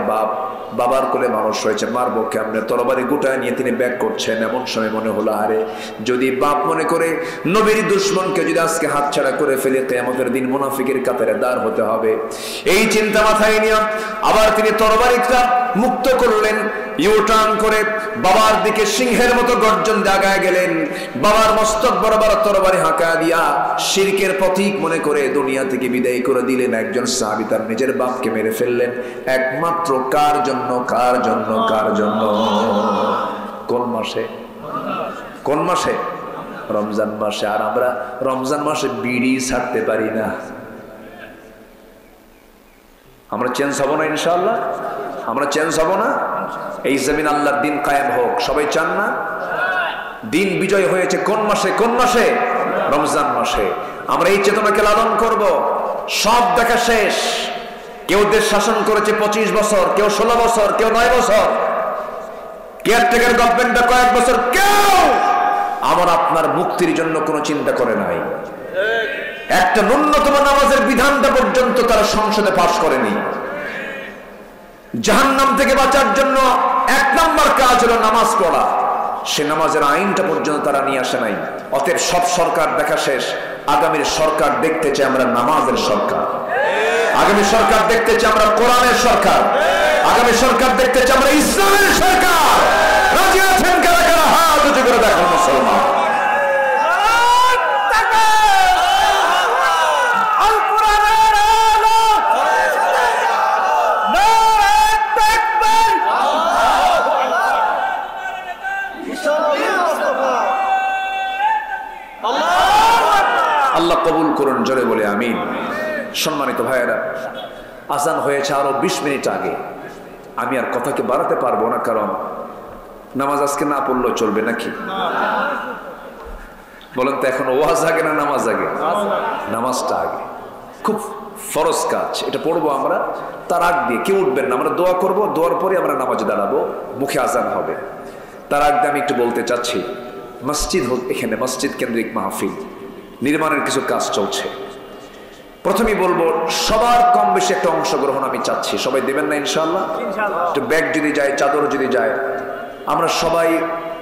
বাবার কোলে মানুষ হয়েছে, মারবো কেমনে, তরবারি গোটায় নিয়ে তিনি ব্যাক করছেন। এমন সময় মনে হলো, আরে যদি বাপ মনে করে নবীর দুশমনকে যদি আজকে হাতছাড়া করে ফেলে, কিয়ামতের দিন মুনাফিকের কাতারে দাঁড় হতে হবে। এই চিন্তা মাথায় নিয়ে আবার তিনি তরবারিটা মুক্ত করলেন, ইউটার্ন করে বাবার দিকে সিংহের মতো গর্জন জাগায় গেলেন। বাবার মস্তক বরাবর তরবারি হাঁকা দিয়া শিরকের প্রতীক মনে করে দুনিয়া থেকে বিদায় করে দিলেন। একজন সাহাবী তার নিজের বাপকে মেরে ফেললেন একমাত্র কার জন্য? কার জন্য? কার জন্য? কোন মাসে? কোন মাসে? রমজান মাসে। আর আমরা রমজান মাসে বিড়ি ছাড়তে পারি না। আমরা চেঞ্জ হব না ইনশাআল্লাহ? আমরা চেঞ্জ হব না? এই জমিন আল্লাহর দিন কায়েম হোক, সবাই চান না? দিন বিজয় হয়েছে কোন মাসে? কোন মাসে? রমজান মাসে। আমরা এই চেতনাকে লালন করব। সব দেখা শেষ। কেউ দেশ শাসন করেছে 25 বছর, কেউ 16 বছর, কেউ 9 বছর, কেয়ারটেকার গভর্নমেন্টটা কয়েক বছর। কেউ আমার আপনার মুক্তির জন্য কোনো চিন্তা করে নাই। একটা ন্যূনতম নামাজের বিধানটা পর্যন্ত তারা সংসদে পাশ করেনি। জাহান্নাম থেকে বাঁচার জন্য 1 নম্বর কাজ হলো নামাজ পড়া। সে নামাজের আইনটা পর্যন্ত তারা নিয়ে আসে নাই। অতএব সব সরকার দেখা শেষ। আগামীর সরকার দেখতে চাই আমরা নামাজের সরকার। আগামী সরকার দেখতে চাই আমরা কোরআনের সরকার। আগামী সরকার দেখতে চাই আমরা ইসলামের সরকার। রাজি আছেন কারা কারা? হাত উঁচু করে দেখো মুসলমান। আল্লাহ কবুল করুন, জোরে বলে আমিন। সম্মানিত ভাইয়েরা, আজান হয়েছে আরো 20 মিনিট আগে। আমি আর কথাকে বাড়াতে পারবো না, কারণ নামাজ আজকে না পড়লেও চলবে নাকি? বলেন তো, এখন ওয়াজ আগে না নামাজ আগে? নামাজটা আগে, খুব ফরজ কাজ, এটা পড়বো আমরা। তার আগ দিয়ে কেউ উঠবেন না, আমরা দোয়া করব, দোয়ার পরে আমরা নামাজে দাঁড়াবো, মুখে আজান হবে। তার আগ দিয়ে আমি একটু বলতে চাচ্ছি, মসজিদ এখানে মসজিদ কেন্দ্রিক মাহফিল নির্মাণের কিছু কাজ চলছে। প্রথমেই বলবো, সবার কম বেশি একটা অংশগ্রহণ আমি চাচ্ছি। সবাই দেবেন না ইনশাআল্লাহ? একটু ব্যাগ যদি যায়, চাদর যদি যায়, আমরা সবাই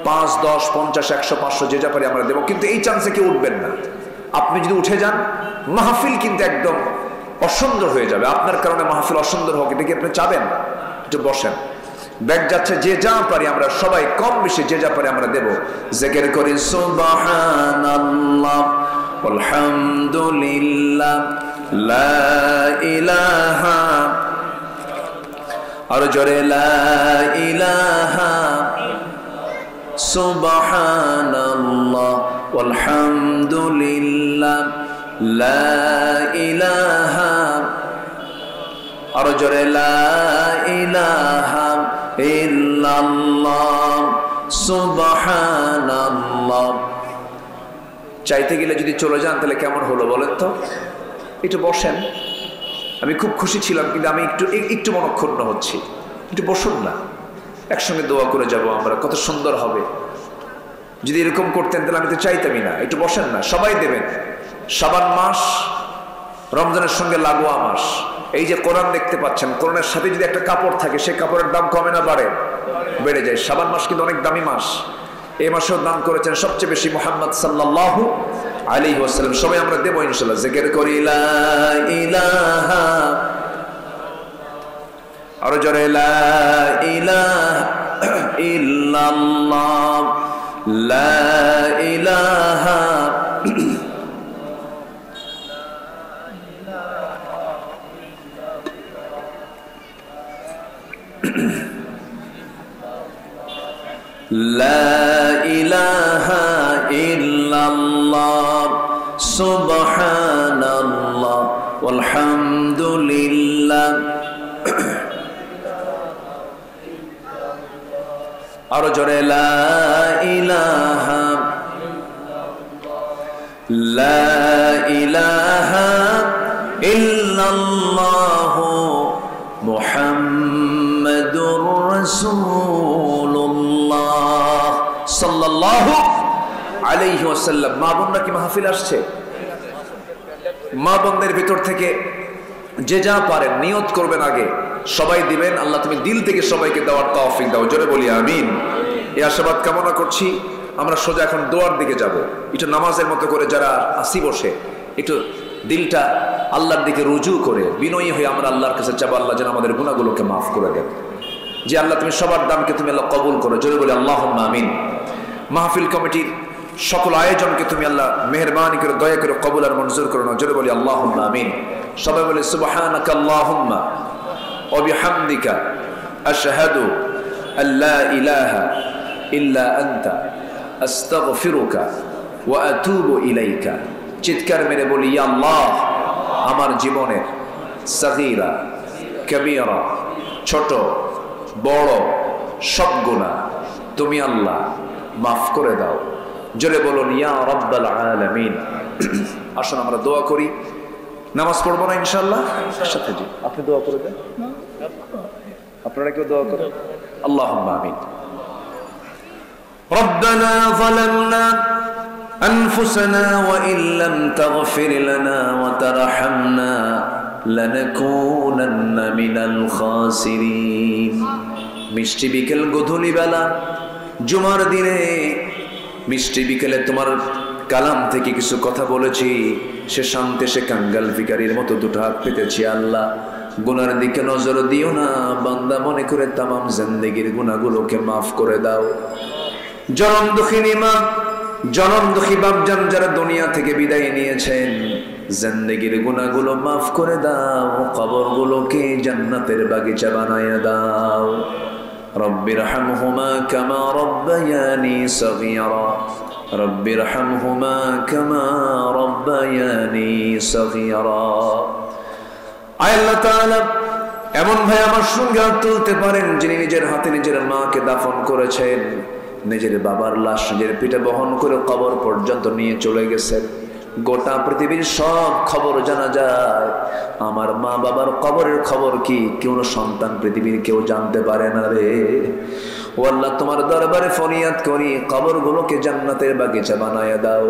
5, 10, 50, 100, 500 যে যা পারি আমরা দেবো। কিন্তু এই চান্সে কেউ উঠবেন না। আপনি যদি উঠে যান, মাহফিল কিন্তু একদম অসুন্দর হয়ে যাবে। আপনার কারণে মাহফিল অসুন্দর হোক, এটা কি আপনি চাবেন? একটু বসেন, ব্যাগ যাচ্ছে, যে যা পারি আমরা সবাই কম বেশি যে যা পারি আমরা দেব। জিকির করি সুবহানাল্লাহ আলহামদুলিল্লাহ লা ইলাহা, আর জোরে লা ইলাহা সুবহানাল্লাহ আলহামদুলিল্লাহ লা ইলাহা, আর জোরে লা ইলাহা ইল্লাল্লাহ সুবহানাল্লাহ। চাইতে গেলে যদি চলে যান তাহলে কেমন হলো বলেন তো? একটু বসেন। আমি খুব খুশি ছিলাম, কিন্তু আমি একটু মনক্ষুণ্ণ হচ্ছি। একটু বসুন না, একসঙ্গে দোয়া করে যাব আমরা, কত সুন্দর হবে। যদি এরকম করতেন তাহলে আমি তো চাইতামই না। একটু বসেন না, সবাই দেবেন। শাবান মাস রমজানের সঙ্গে লাগোয়া মাস। এই যে কোরআন দেখতে পাচ্ছেন, কোরআনের সাথে যদি একটা কাপড় থাকে, সেই কাপড়ের দাম কমে না বাড়ে? বেড়ে যায়। শাবান মাস কিন্তু অনেক দামি মাস। এই মাসেও দান করেছেন সবচেয়ে বেশি মুহাম্মদ সাল্লাল্লাহু আলাইহি ওয়াসাল্লাম। সবাই আমরা দেব ইনশাআল্লাহ। জিকির করি লা ইলাহা, আর জোরে লা ইলাহা ইল্লাল্লাহ লা ইলাহা লা ইলাহা ইল্লাল্লাহ সুবহানাল্লাহ আলহামদুলিল্লাহ, আর জোরে লা ইলাহা লা ইলাহা ইল্লাল্লাহ মুহাম্মাদুর রাসূলুল্লাহ সাল্লাল্লাহু আলাইহি ওয়াসাল্লাম। মা বোনরা কি মাহফিল আসছে? মা বোনদের ভিতর থেকে যে যা পারেন নিয়ত করবেন, আগে সবাই দিবেন। আল্লাহ তুমি দিল থেকে সবাইকে দেওয়ার তৌফিক দাও, জোরে বলি আমিন। এই আশীর্বাদ কামনা করছি। আমরা সোজা এখন দোয়ার দিকে যাব। একটু নামাজের মতো করে যারা আসি বসে, একটু দিলটা আল্লাহর দিকে রুজু করে বিনয়ী হয়ে আমরা আল্লাহর কাছে চাবো, আল্লাহ যেন আমাদের গুনাহগুলোকে মাফ করে দেন। যে আল্লাহ তুমি সবার দানকে তুমি আল্লাহ কবুল করো, জোরে বলি আল্লাহুম্মা আমিন। মাহফিল কমিটির সকল আয়োজনকে তুমি আল্লাহ মেহেরবানি করে দয়া করে কবুল আর মঞ্জুর করো না, জোরে বলি আল্লাহুম্মা আমিন। সবাই বলি সুবহানাকা আল্লাহুম্মা ওয়া বিহামদিকা আশহাদু আল্লা ইলাহা ইল্লা আনতা আস্তাগফিরুকা ওয়া আতুবু ইলাইকা। চিৎকার মেরে বলি, ইয়া আল্লাহ, আমার জীবনের সগীরা কবীরা, ছোট বড় সব গুনাহ তুমি আল্লাহ মাফ করে দাও। জোরে বলুন ইয়া রাব্বাল আলামিন। আসুন আমরা দোয়া করি। নামাজ পড়বো না ইনশাআল্লাহ? সাথে জি, আপনি দোয়া করে দেন, আপনারা কেউ দোয়া করেন। আল্লাহুম্মা আমিন। রব্বানা যালামনা أنفسنا وإن لم تغفر لنا وترحمنا لنكونن من الخاسرين। মিষ্টি বিকেল গধূলি বেলা জুমার দিনে মিষ্টি বিকেলে তোমার কালাম থেকে কিছু কথা বলেছি, সে শান্তে সে কাঙ্গাল ভিখারির মতো দুটো হাত পেতেছি। আল্লাহ গুনার দিকে নজর দিও না, বান্দা মনে করে তামাম জিন্দেগির গুনাহগুলোকে মাফ করে দাও। জনম দুঃখিনী মা, জনম দুঃখী বাপজান যারা দুনিয়া থেকে বিদায় নিয়েছেন, জিন্দেগির গুনাহগুলো মাফ করে দাও, কবরগুলোকে জান্নাতের বাগিচা বানায়া দাও। রব্বিরহামহুমা কামা রব্বায়ানি সগীরা, রব্বিরহামহুমা কামা ربياني صغيرا আয় আল্লাহ তাআলা এমন ভাই আমার সঙ্গে হাত তুলতে পারেন যিনি নিজের হাতে নিজের মাকে দাফন করেছেন, নিজের বাবার লাশ নিজের পিঠে বহন করে কবর পর্যন্ত নিয়ে চলে গেছেন। গোটা পৃথিবীর সব খবর জানা যায়, আমার মা বাবার কবরের খবর কি কোন সন্তান পৃথিবীর কেউ জানতে পারে না রে। ও আল্লাহ, তোমার দরবারে ফরিয়াদ করি, কবরগুলোকে জান্নাতের বাগিচা বানায় দাও।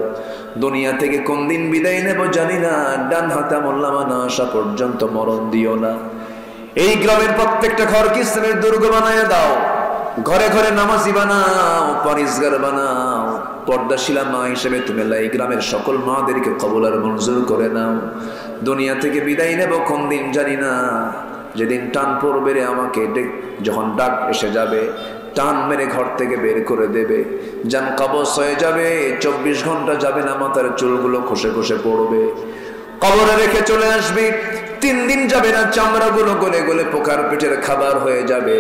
দুনিয়া থেকে কোন দিন বিদায় নেব জানি না, ডান হাতে আমলনামা না আসা পর্যন্ত মরণ দিও না। এই গ্রামের প্রত্যেকটা ঘরকে ইসলামের দুর্গ বানায় দাও, ঘরে ঘরে নামাজি বানাও, পরিষ্কার বানাও। পর্দাশীলা মা হিসেবে তুমি এই গ্রামের সকল মাদেরকে কবুল আর মঞ্জুর করে নাও। দুনিয়া থেকে বিদায় নেব কোন দিন জানি না, যেদিন টান পড়বে রে আমাকে যখন ডাক এসে যাবে, টান মেরে ঘর থেকে বের করে দেবে, জান কবজ হয়ে যাবে, 24 ঘন্টা যাবে না, মাথার চুলগুলো খসে খসে পড়বে, কবরে রেখে চলে আসবি। 3 দিন যাবে না, চামড়াগুলো গলে গলে পোকার পেটের খাবার হয়ে যাবে।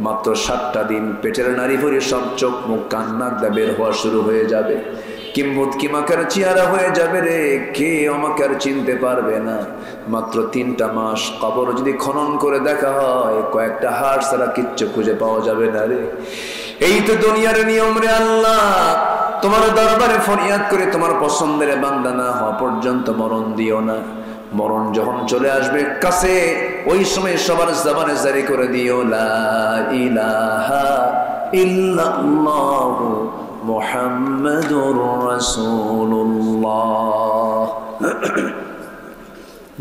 মাত্র 7টা দিন পেটের নারী ভরে সব চোখ মুখ কান নাক দা বের হওয়া শুরু হয়ে যাবে। কিম্ভূত কিমাকার চেহারা হয়ে যাবে রে, কে আমাকে আর চিনতে পারবে না। মাত্র 3টা মাস কবর যদি খনন করে দেখা হয়, কয়েকটা হাড় ছাড়া কিচ্ছু খুঁজে পাওয়া যাবে না রে। এই তো দুনিয়ার নিয়ম রে আল্লাহ, তোমার দরবারে ফরিয়াদ করে তোমার পছন্দের বান্দা না হওয়া পর্যন্ত মরণ দিও না। মরণ যখন চলে আসবে কাছে, ওই সময় সবার জবানে জারি করে দিও লা ইলাহা ইল্লাল্লাহু মুহাম্মাদুর রাসূলুল্লাহ।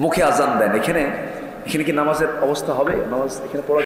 মুখে আজান দেন। এখানে কি নামাজের অবস্থা হবে? নামাজ এখানে পড়া